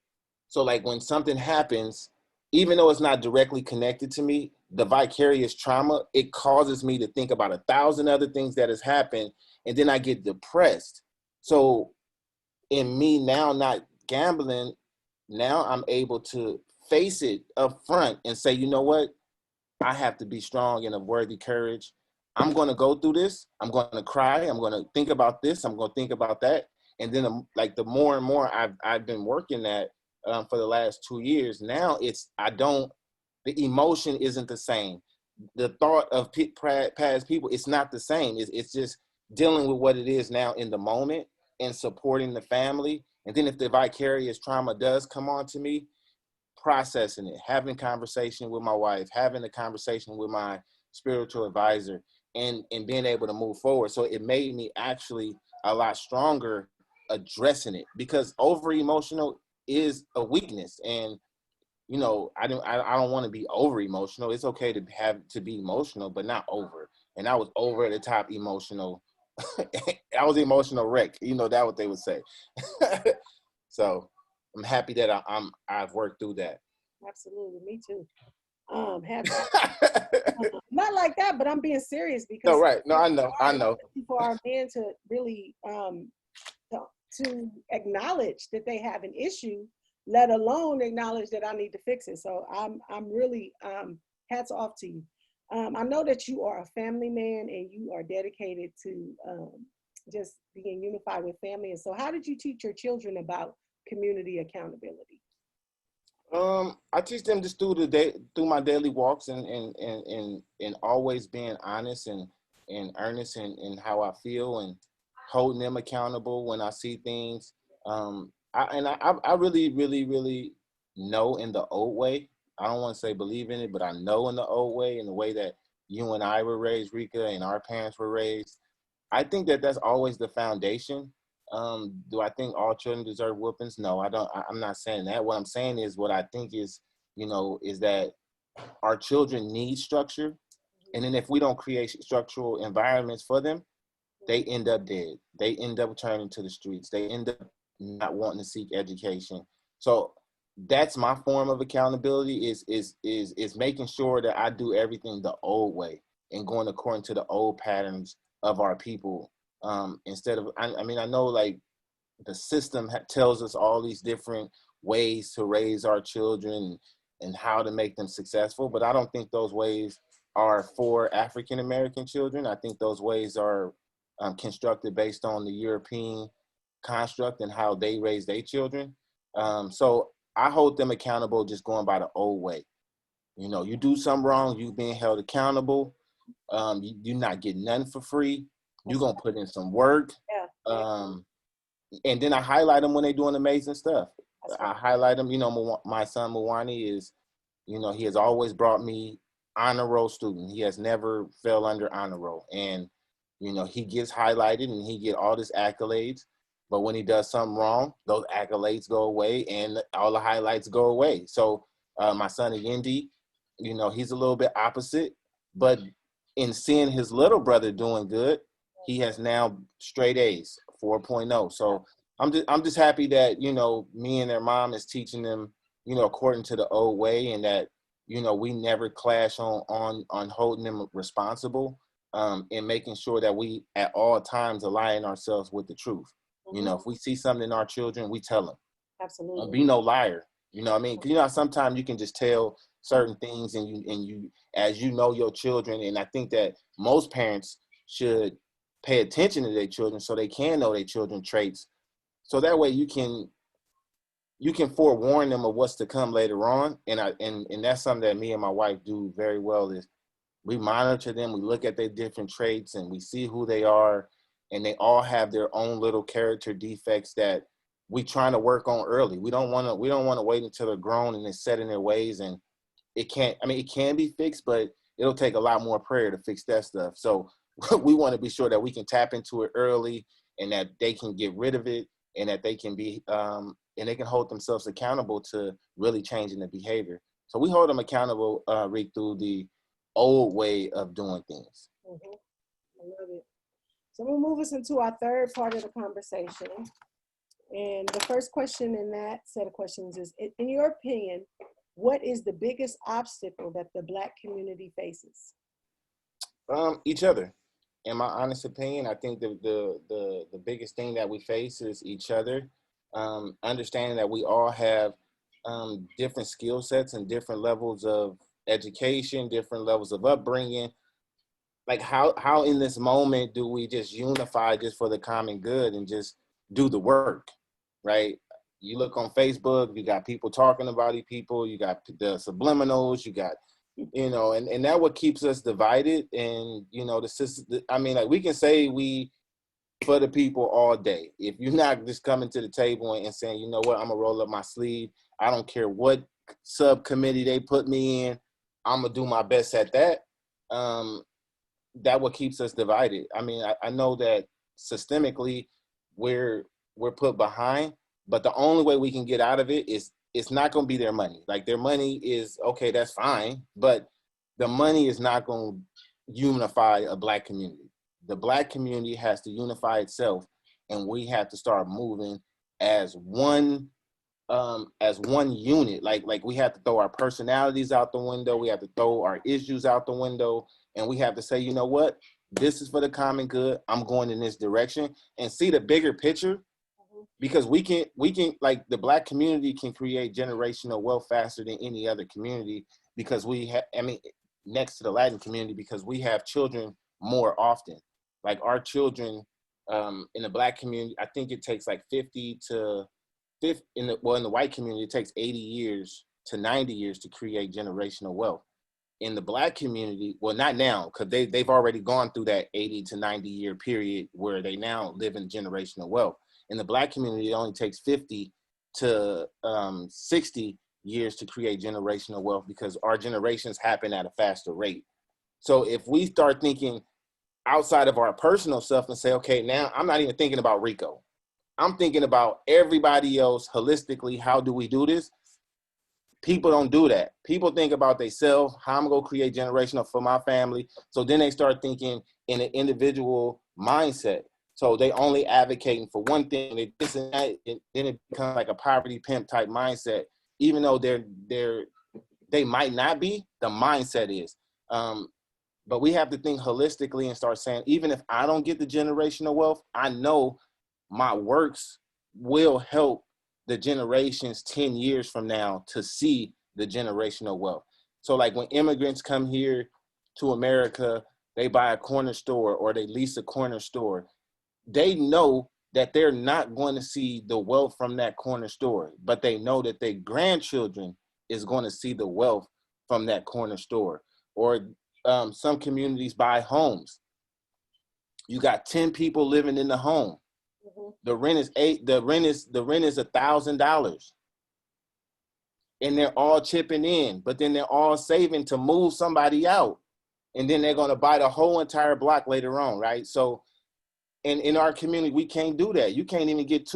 so like when something happens, even though it's not directly connected to me, the vicarious trauma, it causes me to think about 1,000 other things that has happened, and then I get depressed. So in me now not gambling, now I'm able to face it up front and say, you know what? I have to be strong and of worthy courage. I'm going to go through this. I'm going to cry. I'm going to think about this. I'm going to think about that. And then, like the more and more I've been working at for the last 2 years, now the emotion isn't the same. The thought of past people, it's not the same. It's just dealing with what it is now in the moment and supporting the family. And then if the vicarious trauma does come on to me, processing it, having conversation with my wife, having a conversation with my spiritual advisor, and being able to move forward. So it made me actually a lot stronger addressing it, because over emotional, is a weakness. And I don't want to be over emotional. It's okay to be emotional, but not over. And I was over the top emotional. I was emotional wreck. That what they would say. So I'm happy that I've worked through that. Absolutely, me too. Not like that, but I'm being serious because no, right. No, I know. For our men to really to acknowledge that they have an issue, let alone acknowledge that I need to fix it. So I'm really hats off to you. I know that you are a family man and you are dedicated to just being unified with family. And so how did you teach your children about community accountability? I teach them just through my daily walks and always being honest and earnest in how I feel and holding them accountable when I see things. I really, really, really know in the old way. I don't want to say believe in it, but I know in the old way, in the way that you and I were raised, Rika, and our parents were raised. I think that that's always the foundation. Do I think all children deserve whoopings? No, I don't. I'm not saying that. What I'm saying is what I think is, is that our children need structure. And then if we don't create structural environments for them, they end up dead. They end up turning to the streets. They end up not wanting to seek education. So that's my form of accountability is making sure that I do everything the old way and going according to the old patterns of our people. Instead of, I know like the system tells us all these different ways to raise our children and how to make them successful, but I don't think those ways are for African American children. I think those ways are constructed based on the European construct and how they raise their children. So I hold them accountable just going by the old way. You do something wrong, you being held accountable. You're not getting nothing for free. You're going to put in some work. Yeah. And then I highlight them when they're doing amazing stuff. Right. I highlight them. My son Mwani is, he has always brought me honor roll student. He has never fell under honor roll. And, he gets highlighted and he get all his accolades. But when he does something wrong, those accolades go away and all the highlights go away. So my son Yendi, he's a little bit opposite. But in seeing his little brother doing good, he has now straight A's, 4.0. So I'm just happy that, me and their mom is teaching them, according to the old way, and that, we never clash on holding them responsible, and making sure that we at all times align ourselves with the truth. Mm-hmm. If we see something in our children, we tell them. Absolutely. Don't be no liar. You know what I mean? 'Cause, sometimes you can just tell certain things and you as your children. And I think that most parents should pay attention to their children so they can know their children's traits. So that way you can forewarn them of what's to come later on. And that's something that me and my wife do very well is we monitor them, we look at their different traits and we see who they are. And they all have their own little character defects that we trying to work on early. We don't want to wait until they're grown and they're set in their ways. And it can be fixed, but it'll take a lot more prayer to fix that stuff. So we want to be sure that we can tap into it early and that they can get rid of it and that they can be, and they can hold themselves accountable to really changing the behavior. So we hold them accountable, Rick, through the old way of doing things. Mm-hmm. I love it. So we'll move us into our third part of the conversation. And the first question in that set of questions is, in your opinion, what is the biggest obstacle that the Black community faces? Each other. In my honest opinion, I think the biggest thing that we face is each other. Understanding that we all have different skill sets and different levels of education, different levels of upbringing. Like how in this moment do we just unify just for the common good and just do the work, right? You look on Facebook, you got people talking about people, you got the subliminals, you got, and that what keeps us divided. And, the system, like we can say we for the people all day. If you're not just coming to the table and saying, you know what, I'm gonna roll up my sleeve. I don't care what subcommittee they put me in, I'm gonna do my best at that. That what keeps us divided. I know that systemically we're put behind, But the only way we can get out of it is it's not going to be their money. Like their money is okay, that's fine, but the money is not going to unify a Black community. The Black community has to unify itself, and we have to start moving as one unit. Like we have to throw our personalities out the window. We have to throw our issues out the window, and we have to say, you know what? This is for the common good. I'm going in this direction, and see the bigger picture, because we can like the Black community can create generational wealth faster than any other community, because we have, I mean, next to the Latin community, because we have children more often. Like our children in the Black community, I think it takes like 50 to in the white community, it takes 80 years to 90 years to create generational wealth. In the Black community, well, not now, because they've already gone through that 80 to 90 year period where they now live in generational wealth. In the Black community, it only takes 50 to 60 years to create generational wealth, because our generations happen at a faster rate. So if we start thinking outside of our personal stuff and say, okay, now I'm not even thinking about Rico. I'm thinking about everybody else holistically. How do we do this? People don't do that. People think about themselves, how I'm going to create generational for my family. So then they start thinking in an individual mindset. So they only advocating for one thing. They this and that, and then it becomes like a poverty pimp type mindset. Even though they might not be, the mindset is. But we have to think holistically and start saying, even if I don't get the generational wealth, I know my works will help the generations 10 years from now to see the generational wealth. So like when immigrants come here to America, they buy a corner store or they lease a corner store. They know that they're not going to see the wealth from that corner store, but they know that their grandchildren is going to see the wealth from that corner store. Or some communities buy homes. You got 10 people living in the home. The rent is $1,000, and they're all chipping in, but then they're all saving to move somebody out, and then they're going to buy the whole entire block later on, right? So, and in our community, we can't do that. You can't even get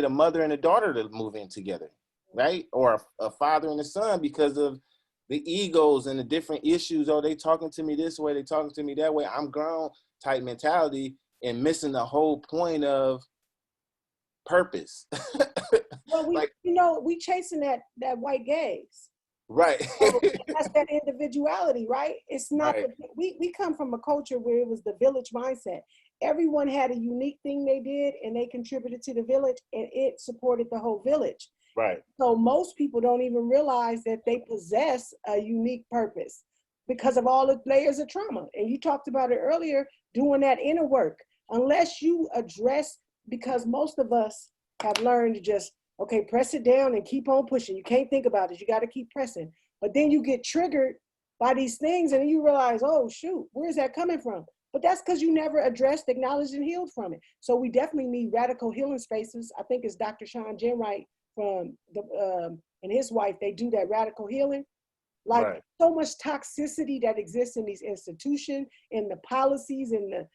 a mother and a daughter to move in together, right? Or a father and a son, because of the egos and the different issues. Oh, they talking to me this way, they talking to me that way. I'm grown type mentality, and missing the whole point of purpose. Well, we chasing that white gaze. Right. So that's that individuality, right? It's not right. We come from a culture where it was the village mindset. Everyone had a unique thing they did, and they contributed to the village, and it supported the whole village. Right. So most people don't even realize that they possess a unique purpose because of all the layers of trauma. And you talked about it earlier, doing that inner work. Unless you address, because most of us have learned to just, okay, press it down and keep on pushing. You can't think about it. You got to keep pressing. But then you get triggered by these things, and then you realize, oh, shoot, where's that coming from? But that's because you never addressed, acknowledged, and healed from it. So we definitely need radical healing spaces. I think it's Dr. Sean Jenwright from and his wife, they do that radical healing. Like right. So much toxicity that exists in these institutions, in the policies, in the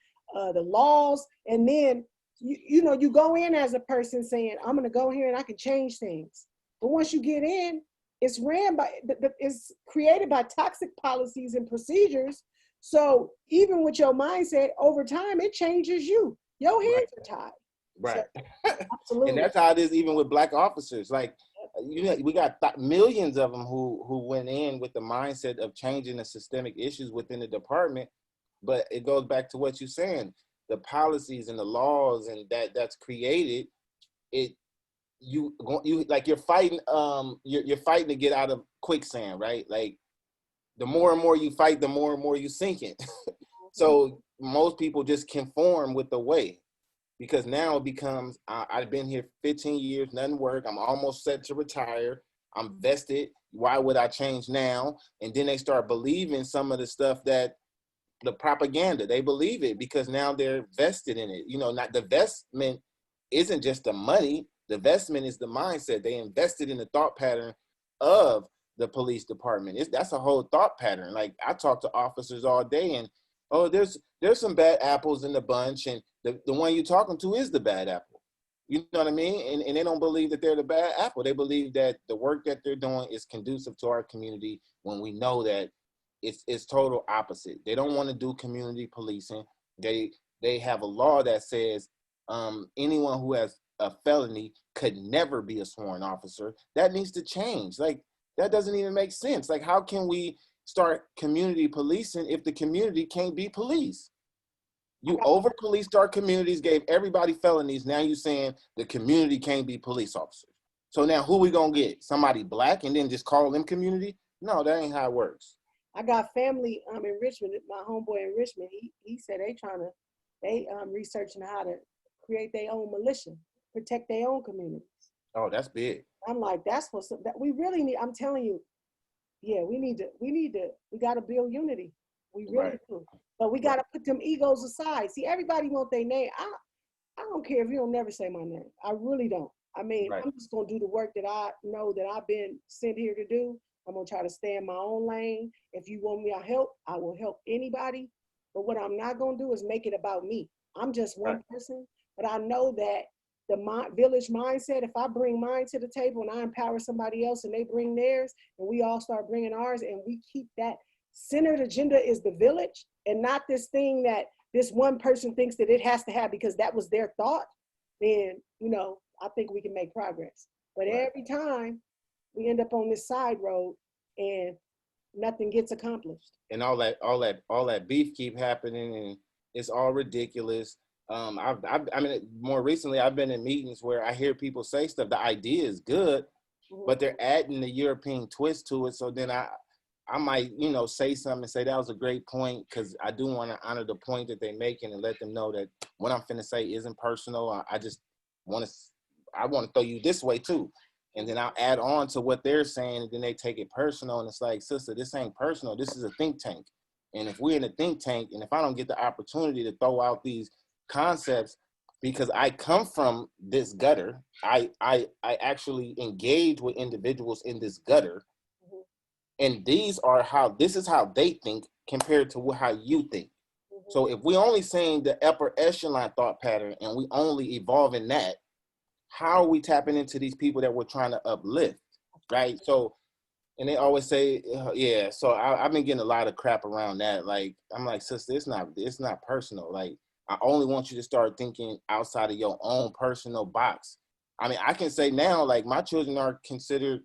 laws, and then you go in as a person saying, I'm going to go here and I can change things. But once you get in, it's it's created by toxic policies and procedures. So even with your mindset, over time, it changes you. Your hands right. are tied. Right. So, absolutely. And that's how it is even with Black officers. Like, we got millions of them who went in with the mindset of changing the systemic issues within the department. But it goes back to what you're saying. The policies and the laws and that's created, you're fighting you're fighting to get out of quicksand, right? Like the more and more you fight, the more and more you sinking. So most people just conform with the way, because now it becomes I've been here 15 years, nothing work. I'm almost set to retire. I'm vested. Why would I change now? And then they start believing some of the stuff that the propaganda, they believe it because now they're vested in it. Not the investment isn't just the money. The investment is the mindset. They invested in the thought pattern of the police department. That's a whole thought pattern. Like I talk to officers all day, and there's some bad apples in the bunch, and the one you're talking to is the bad apple. You know what I mean? And they don't believe that they're the bad apple. They believe that the work that they're doing is conducive to our community when we know that it's total opposite. They don't want to do community policing. They have a law that says anyone who has a felony could never be a sworn officer. That needs to change. Like, that doesn't even make sense. Like, how can we start community policing if the community can't be policed? You over policed our communities, gave everybody felonies. Now you saying the community can't be police officers. So now who we gonna get? Somebody black and then just call them community? No, that ain't how it works. I got family in Richmond. My homeboy in Richmond, he said they researching how to create their own militia, protect their own communities. Oh, that's big. I'm like, that's that we really need. I'm telling you, yeah, we got to build unity. We really do. But we got to put them egos aside. See, everybody want their name. I don't care if you don't never say my name. I really don't. I mean, I'm just going to do the work that I know that I've been sent here to do. I'm going to try to stay in my own lane. If you want me to help, I will help anybody. But what I'm not going to do is make it about me. I'm just one person. But I know that the village mindset, if I bring mine to the table and I empower somebody else and they bring theirs and we all start bringing ours and we keep that centered agenda is the village and not this thing that this one person thinks that it has to have because that was their thought, then, I think we can make progress. But every time we end up on this side road and nothing gets accomplished. And all that beef keep happening and it's all ridiculous. I mean, more recently, I've been in meetings where I hear people say stuff. The idea is good, but they're adding the European twist to it. So then I might, say something and say that was a great point because I do want to honor the point that they're making and let them know that what I'm finna say isn't personal. I just want to throw you this way too. And then I'll add on to what they're saying, and then they take it personal. And it's like, sister, this ain't personal. This is a think tank. And if we're in a think tank, and if I don't get the opportunity to throw out these concepts, because I come from this gutter, I actually engage with individuals in this gutter, and this is how they think compared to how you think. So if we only saying the upper echelon thought pattern and we only evolve in that, how are we tapping into these people that we're trying to uplift, right? So, and they always say, yeah. So I've been getting a lot of crap around that. Like, I'm like, sister, it's not personal. Like, I only want you to start thinking outside of your own personal box. I mean, I can say now, like, my children are considered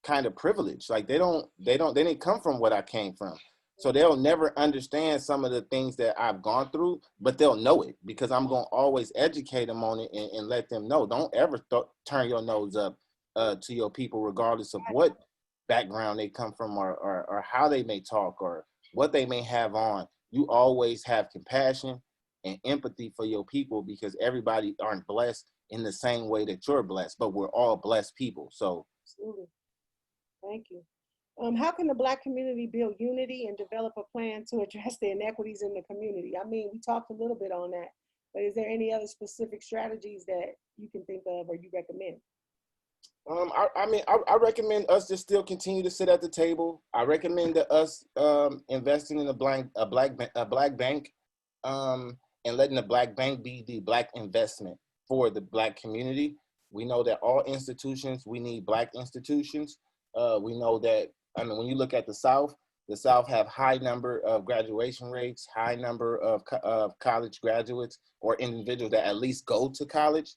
kind of privileged. Like, they didn't come from what I came from. So they'll never understand some of the things that I've gone through, but they'll know it because I'm going to always educate them on it and let them know. Don't ever turn your nose up to your people, regardless of what background they come from or how they may talk or what they may have on. You always have compassion and empathy for your people because everybody aren't blessed in the same way that you're blessed, but we're all blessed people. So. Absolutely. Thank you. How can the Black community build unity and develop a plan to address the inequities in the community? I mean, we talked a little bit on that, but is there any other specific strategies that you can think of or you recommend? I recommend us to still continue to sit at the table. I recommend that us investing in a black bank, and letting the black bank be the black investment for the Black community. We know that all institutions, we need Black institutions. We know that, I mean, when you look at the South have high number of graduation rates, high number of college graduates or individuals that at least go to college.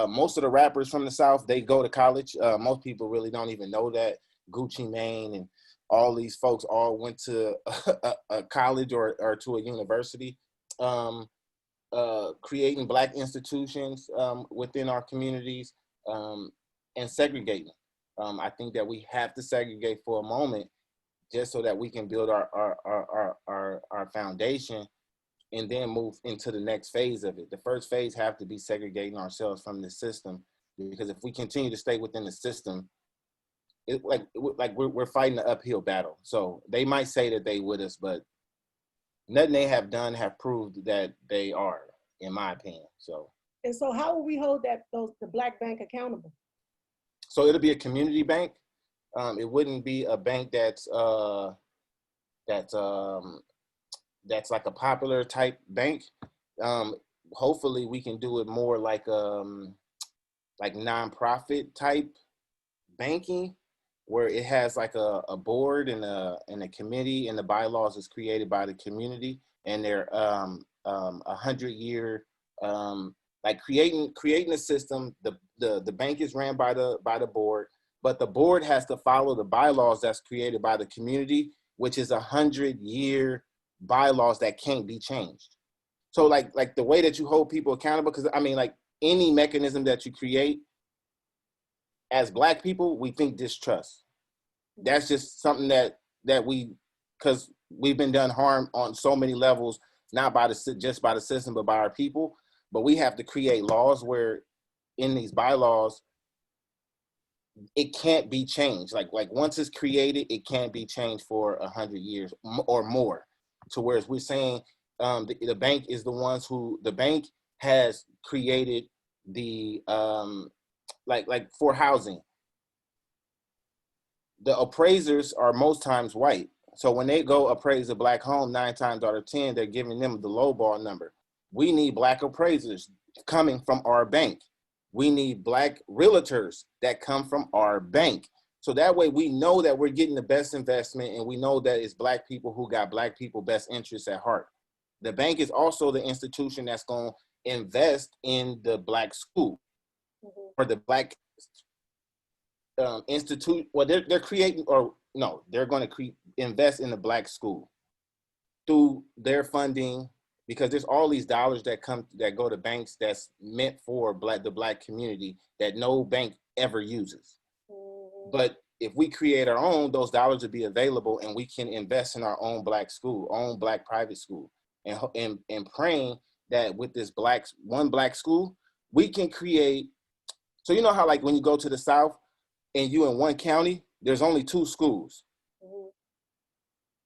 Most of the rappers from the South, they go to college. Most people really don't even know that. Gucci Mane and all these folks all went to a college or to a university. Creating Black institutions within our communities and segregating. I think that we have to segregate for a moment just so that we can build our foundation and then move into the next phase of it. The first phase have to be segregating ourselves from the system, because if we continue to stay within the system, we're fighting an uphill battle. So they might say that they with us, but nothing they have done have proved that they are, in my opinion. So. And so how will we hold the Black bank accountable? So it'll be a community bank. It wouldn't be a bank that's like a popular type bank. hopefully we can do it more like nonprofit type banking, where it has like a board and a committee, and the bylaws is created by the community, and they're 100-year, like creating a system. The bank is ran by the board, but the board has to follow the bylaws that's created by the community, which is 100-year bylaws that can't be changed. So like the way that you hold people accountable, because I mean, like any mechanism that you create, as Black people, we think distrust. That's just something that we, because we've been done harm on so many levels, not by just by the system, but by our people. But we have to create laws where, in these bylaws, it can't be changed. Like once it's created, it can't be changed for 100 years or more. To whereas we're saying the bank is the bank has created the like for housing. The appraisers are most times white. So when they go appraise a Black home, 9 times out of 10, they're giving them the low ball number. We need Black appraisers coming from our bank. We need Black realtors that come from our bank. So that way we know that we're getting the best investment, and we know that it's Black people who got Black people best interests at heart. The bank is also the institution that's going to invest in the Black school or the Black institute. Well, they're creating, or no, they're going to invest in the Black school through their funding, because there's all these dollars that go to banks that's meant for the Black community that no bank ever uses. But if we create our own, those dollars will be available, and we can invest in our own Black school, own Black private school, and praying that with this one Black school, we can create. So you know how like when you go to the South and you in one county, there's only 2 schools.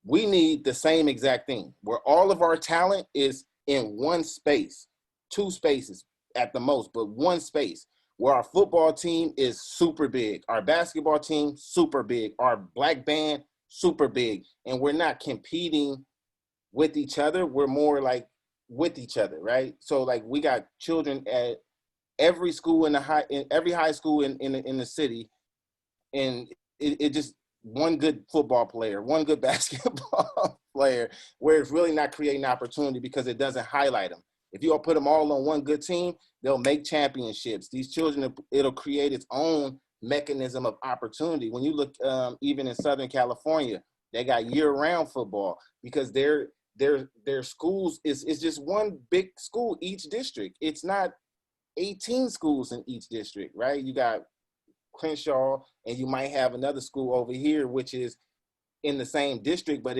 We need the same exact thing, where all of our talent is in one space, 2 spaces at the most, but one space, where our football team is super big, our basketball team, super big, our Black band, super big. And we're not competing with each other. We're more like with each other, right? So like we got children at every school in every high school in the city, and it just one good football player, one good basketball player, where it's really not creating opportunity because it doesn't highlight them. If you all put them all on one good team, they'll make championships. These children, it'll create its own mechanism of opportunity. When you look even in Southern California, they got year-round football because their schools is just one big school each district. It's not 18 schools in each district, right? You got Crenshaw, and you might have another school over here which is in the same district, but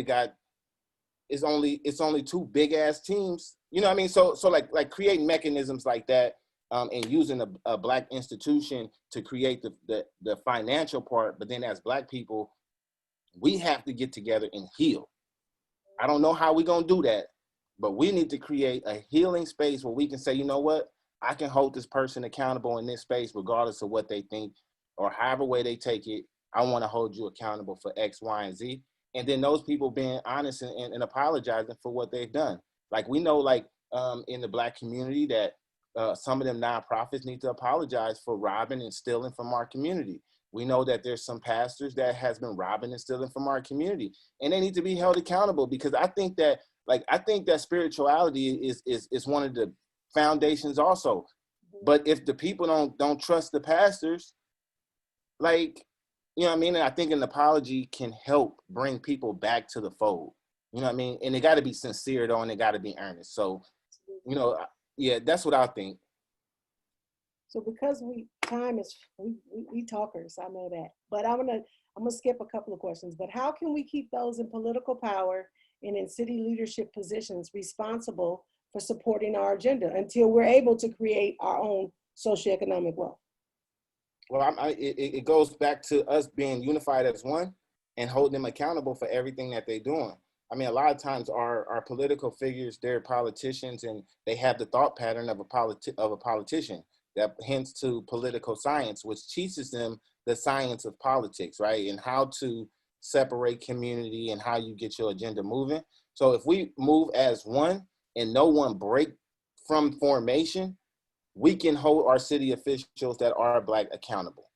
it's only 2 big ass teams. You know what I mean? So like creating mechanisms like that, and using a Black institution to create the financial part. But then as Black people, we have to get together and heal. I don't know how we're gonna do that, but we need to create a healing space where we can say, you know what, I can hold this person accountable in this space regardless of what they think or however way they take it. I want to hold you accountable for X, Y, and Z. And then those people being honest and apologizing for what they've done. Like we know, like in the Black community, that some of them nonprofits need to apologize for robbing and stealing from our community. We know that there's some pastors that has been robbing and stealing from our community, and they need to be held accountable, because I think that spirituality is one of the foundations also. But if the people don't trust the pastors, like, you know what I mean? And I think an apology can help bring people back to the fold. You know what I mean? And it got to be sincere though, and it got to be earnest. So, you know, yeah, that's what I think. So because we talkers, I know that. But I'm gonna skip a couple of questions. But how can we keep those in political power and in city leadership positions responsible for supporting our agenda until we're able to create our own socioeconomic wealth? Well, it goes back to us being unified as one and holding them accountable for everything that they're doing. I mean, a lot of times our political figures, they're politicians, and they have the thought pattern of a politician. That hints to political science, which teaches them the science of politics, right? And how to separate community and how you get your agenda moving. So if we move as one and no one break from formation, we can hold our city officials that are Black accountable.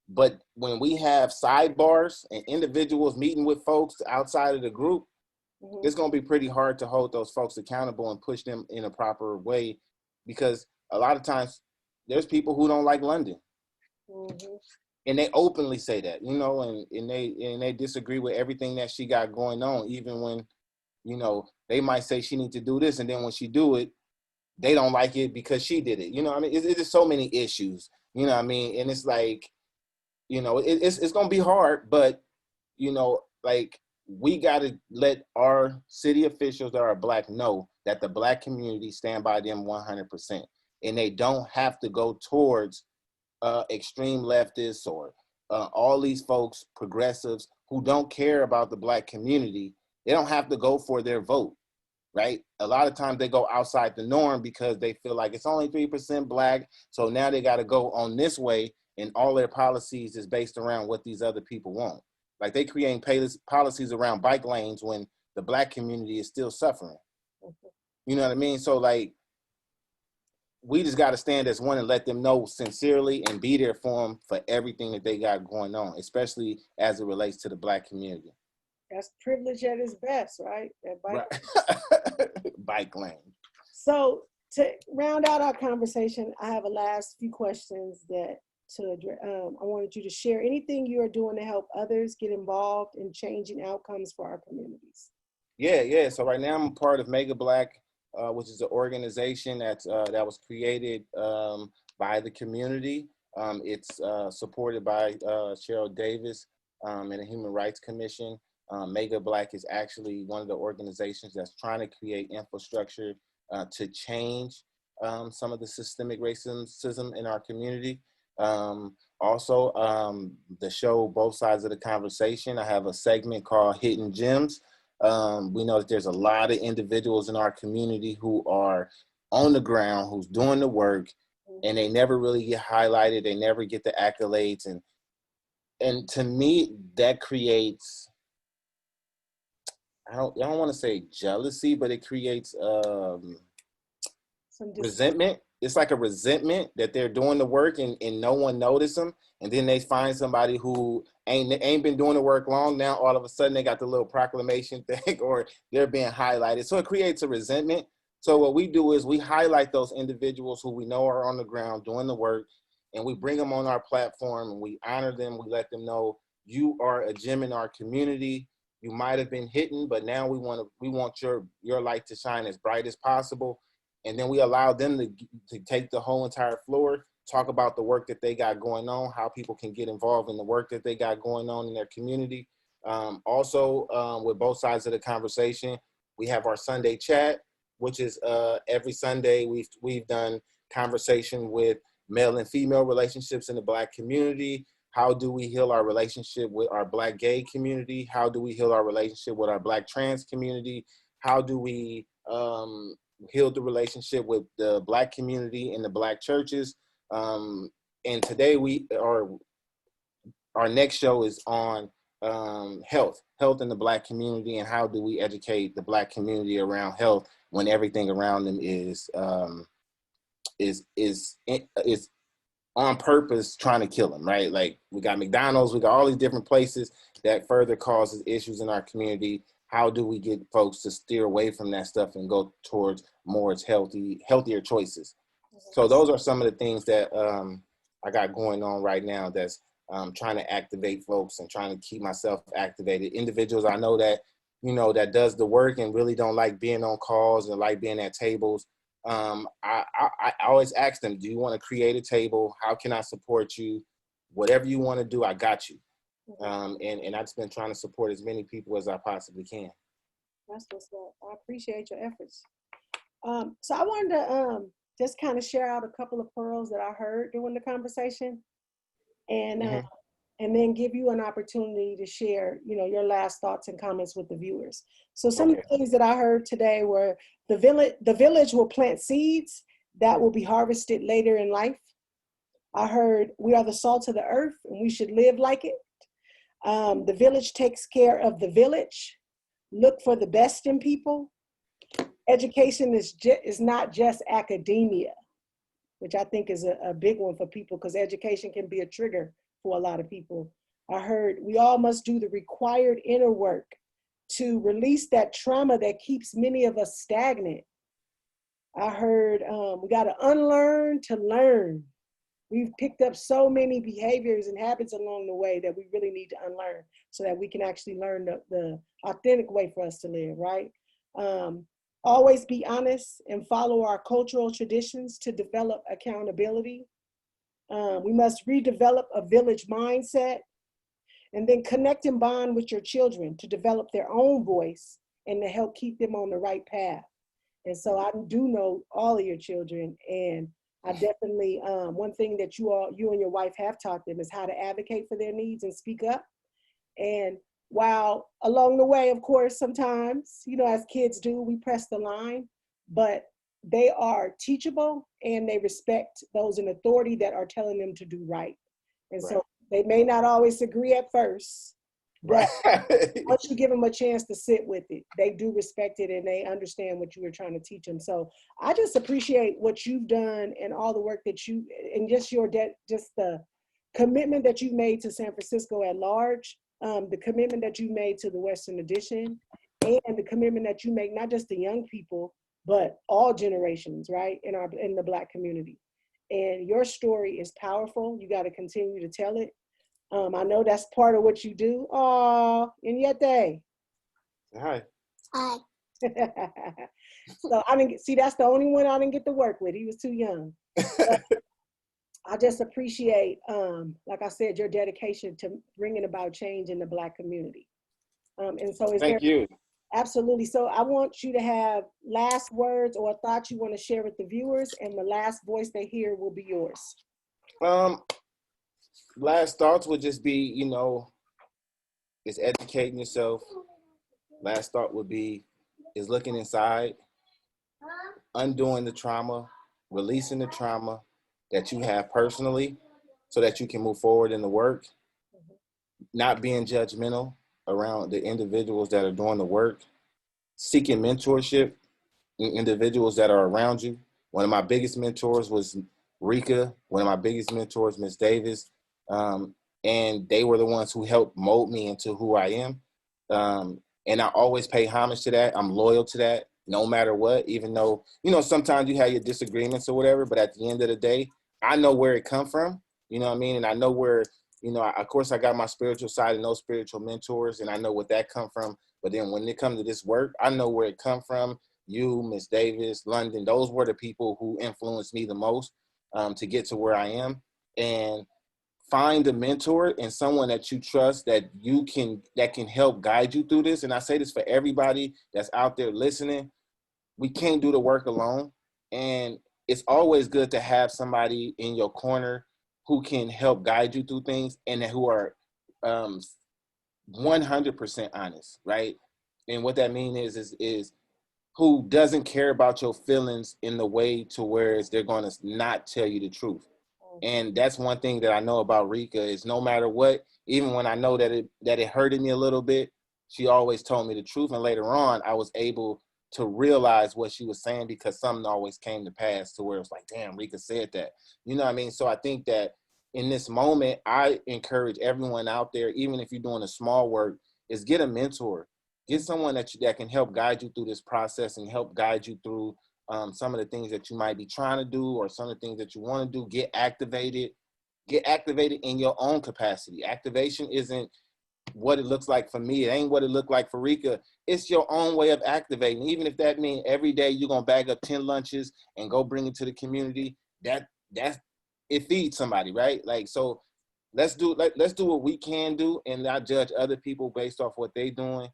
But when we have sidebars and individuals meeting with folks outside of the group, it's going to be pretty hard to hold those folks accountable and push them in a proper way, because a lot of times there's people who don't like London. And they openly say that, you know, and they disagree with everything that she got going on, even when, you know, they might say she needs to do this, and then when she do it, they don't like it because she did it. You know what I mean? It's just so many issues, you know what I mean? And it's like, you know, it's going to be hard, but, you know, like, we got to let our city officials that are Black know that the Black community stand by them 100%. And they don't have to go towards extreme leftists or all these folks, progressives, who don't care about the Black community. They don't have to go for their vote, right? A lot of times they go outside the norm because they feel like it's only 3% Black. So now they got to go on this way, and all their policies is based around what these other people want. Like, they creating policies around bike lanes when the Black community is still suffering. You know what I mean? So, like, we just got to stand as one and let them know sincerely and be there for them for everything that they got going on, especially as it relates to the Black community. That's privilege at its best, right? That bike. Right. Bike lane. So to round out our conversation, I have a last few questions that to address. I wanted you to share anything you are doing to help others get involved in changing outcomes for our communities. Yeah. So right now I'm a part of Mega Black, which is an organization that was created by the community. It's supported by Cheryl Davis and the Human Rights Commission. Mega Black is actually one of the organizations that's trying to create infrastructure to change some of the systemic racism in our community. Also, the show Both Sides of the Conversation, I have a segment called Hidden Gems. We know that there's a lot of individuals in our community who are on the ground, who's doing the work, and they never really get highlighted. They never get the accolades. And to me, that creates, I don't want to say jealousy, but it creates resentment. It's like a resentment that they're doing the work and no one noticed them. And then they find somebody who ain't been doing the work long. Now, all of a sudden they got the little proclamation thing, or they're being highlighted. So it creates a resentment. So what we do is we highlight those individuals who we know are on the ground doing the work, and we bring them on our platform and we honor them. We let them know you are a gem in our community. You might have been hidden, but now we want your light to shine as bright as possible. And then we allow them to take the whole entire floor, talk about the work that they got going on, how people can get involved in the work that they got going on in their community. Also, with Both Sides of the Conversation, we have our Sunday chat, which is every Sunday we've done conversation with male and female relationships in the Black community. How do we heal our relationship with our Black gay community? How do we heal our relationship with our Black trans community? How do we heal the relationship with the Black community and the Black churches? And today our next show is on health in the Black community, and how do we educate the Black community around health when everything around them is on purpose trying to kill them, right? Like, we got McDonald's, we got all these different places that further causes issues in our community. How do we get folks to steer away from that stuff and go towards more healthier choices? So those are some of the things that I got going on right now, that's trying to activate folks and trying to keep myself activated. Individuals I know that, you know, that does the work and really don't like being on calls and like being at tables. I always ask them, do you want to create a table? How can I support you? Whatever you want to do, I got you. And I've just been trying to support as many people as I possibly can. That's what's up. I appreciate your efforts. So I wanted to just kind of share out a couple of pearls that I heard during the conversation, and and then give you an opportunity to share, you know, your last thoughts and comments with the viewers. So some of the things that I heard today were the village will plant seeds that will be harvested later in life. I heard we are the salt of the earth and we should live like it. The village takes care of the village. Look for the best in people. education is not just academia, which I think is a big one for people because education can be a trigger for a lot of people. I heard we all must do the required inner work to release that trauma that keeps many of us stagnant. I heard we got to unlearn to learn. We've picked up so many behaviors and habits along the way that we really need to unlearn so that we can actually learn the authentic way for us to live, right? Always be honest and follow our cultural traditions to develop accountability. We must redevelop a village mindset and then connect and bond with your children to develop their own voice and to help keep them on the right path. And so I do know all of your children, and I definitely, one thing that you and your wife have taught them is how to advocate for their needs and speak up. And while along the way, of course, sometimes, as kids do, we press the line, but they are teachable and they respect those in authority that are telling them to do right. And so they may not always agree at first, but once you give them a chance to sit with it, they do respect it and they understand what you were trying to teach them. So I just appreciate what you've done and all the work that and just just the commitment that you made to San Francisco at large, the commitment that you made to the Western Addition, and the commitment that you make not just to young people, but all generations, right, in the Black community. And your story is powerful. You got to continue to tell it. I know that's part of what you do. Oh, and yet they. Hi. Hi. So I didn't see. That's the only one I didn't get to work with. He was too young. But I just appreciate, like I said, your dedication to bringing about change in the Black community. And so, Thank you. Absolutely. So I want you to have last words or thoughts you want to share with the viewers, and the last voice they hear will be yours. Last thoughts would just be, is educating yourself. Last thought would be, is looking inside, undoing the trauma, releasing the trauma that you have personally so that you can move forward in the work, not being judgmental around the individuals that are doing the work, seeking mentorship in individuals that are around you. One of my biggest mentors was Rika. One of my biggest mentors, Miss Davis. And they were the ones who helped mold me into who I am. And I always pay homage to that. I'm loyal to that, no matter what, even though, sometimes you have your disagreements or whatever, but at the end of the day, I know where it come from, you know what I mean? And I know where, of course I got my spiritual side and those spiritual mentors, and I know what that come from. But then when it comes to this work, I know where it come from. You, Miss Davis, London, those were the people who influenced me the most to get to where I am. And find a mentor and someone that you trust that can help guide you through this. And I say this for everybody that's out there listening. We can't do the work alone. And it's always good to have somebody in your corner who can help guide you through things and who are 100% honest, right? And what that means is who doesn't care about your feelings in the way to where they're going to not tell you the truth. And that's one thing that I know about Rika is no matter what, even when I know that it hurted me a little bit, she always told me the truth. And later on, I was able to realize what she was saying because something always came to pass to where it was like, damn, Rika said that. You know what I mean? So I think that in this moment, I encourage everyone out there, even if you're doing a small work, is get a mentor. Get someone that can help guide you through this process and help guide you through some of the things that you might be trying to do or some of the things that you want to do. Get activated in your own capacity. Activation isn't what it looks like for me. It ain't what it looked like for Rika. It's your own way of activating. Even if that means every day you're going to bag up 10 lunches and go bring it to the community, it feeds somebody, right? Like, so let's do what we can do and not judge other people based off what they're doing.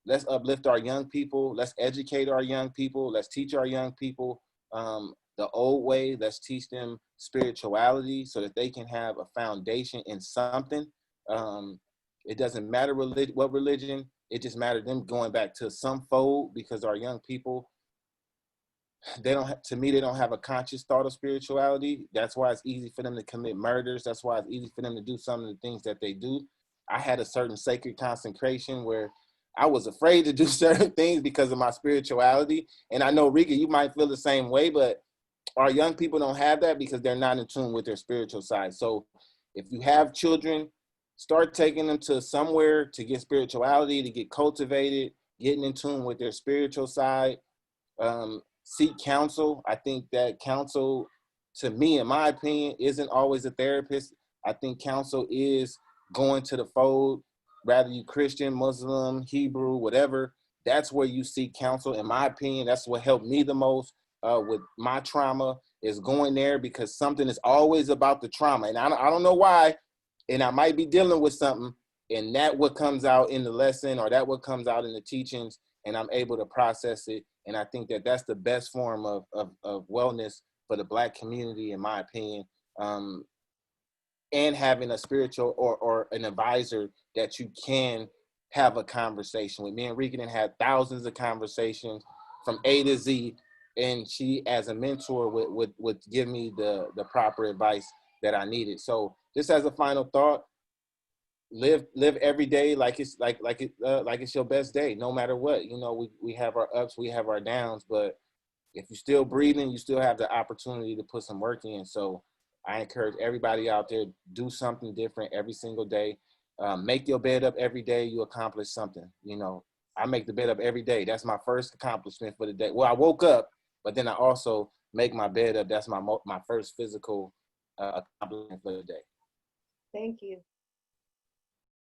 Let's uplift our young people. Let's educate our young people. Let's teach our young people the old way. Let's teach them spirituality so that they can have a foundation in something. It doesn't matter what religion. It just matters them going back to some fold because our young people, they don't have a conscious thought of spirituality. That's why it's easy for them to commit murders. That's why it's easy for them to do some of the things that they do. I had a certain sacred consecration where I was afraid to do certain things because of my spirituality. And I know, Rika, you might feel the same way, but our young people don't have that because they're not in tune with their spiritual side. So if you have children, start taking them to somewhere to get spirituality, to get cultivated, getting in tune with their spiritual side. Seek counsel. I think that counsel, to me, in my opinion, isn't always a therapist. I think counsel is going to the fold, rather you Christian, Muslim, Hebrew, whatever. That's where you seek counsel. In my opinion, that's what helped me the most with my trauma, is going there, because something is always about the trauma. And I don't know why, and I might be dealing with something, and that what comes out in the lesson, or that what comes out in the teachings, and I'm able to process it. And I think that that's the best form of wellness for the Black community, in my opinion. And having a spiritual or an advisor that you can have a conversation with. Me and Rika had thousands of conversations from A to Z, and she, as a mentor, would give me the proper advice that I needed. So just as a final thought, live every day like it's like it's your best day, no matter what. You know, we have our ups, we have our downs, but if you're still breathing, you still have the opportunity to put some work in. So I encourage everybody out there, do something different every single day. Make your bed up every day, you accomplish something. You know, I make the bed up every day. That's my first accomplishment for the day. Well, I woke up, but then I also make my bed up. That's my first physical accomplishment for the day. Thank you.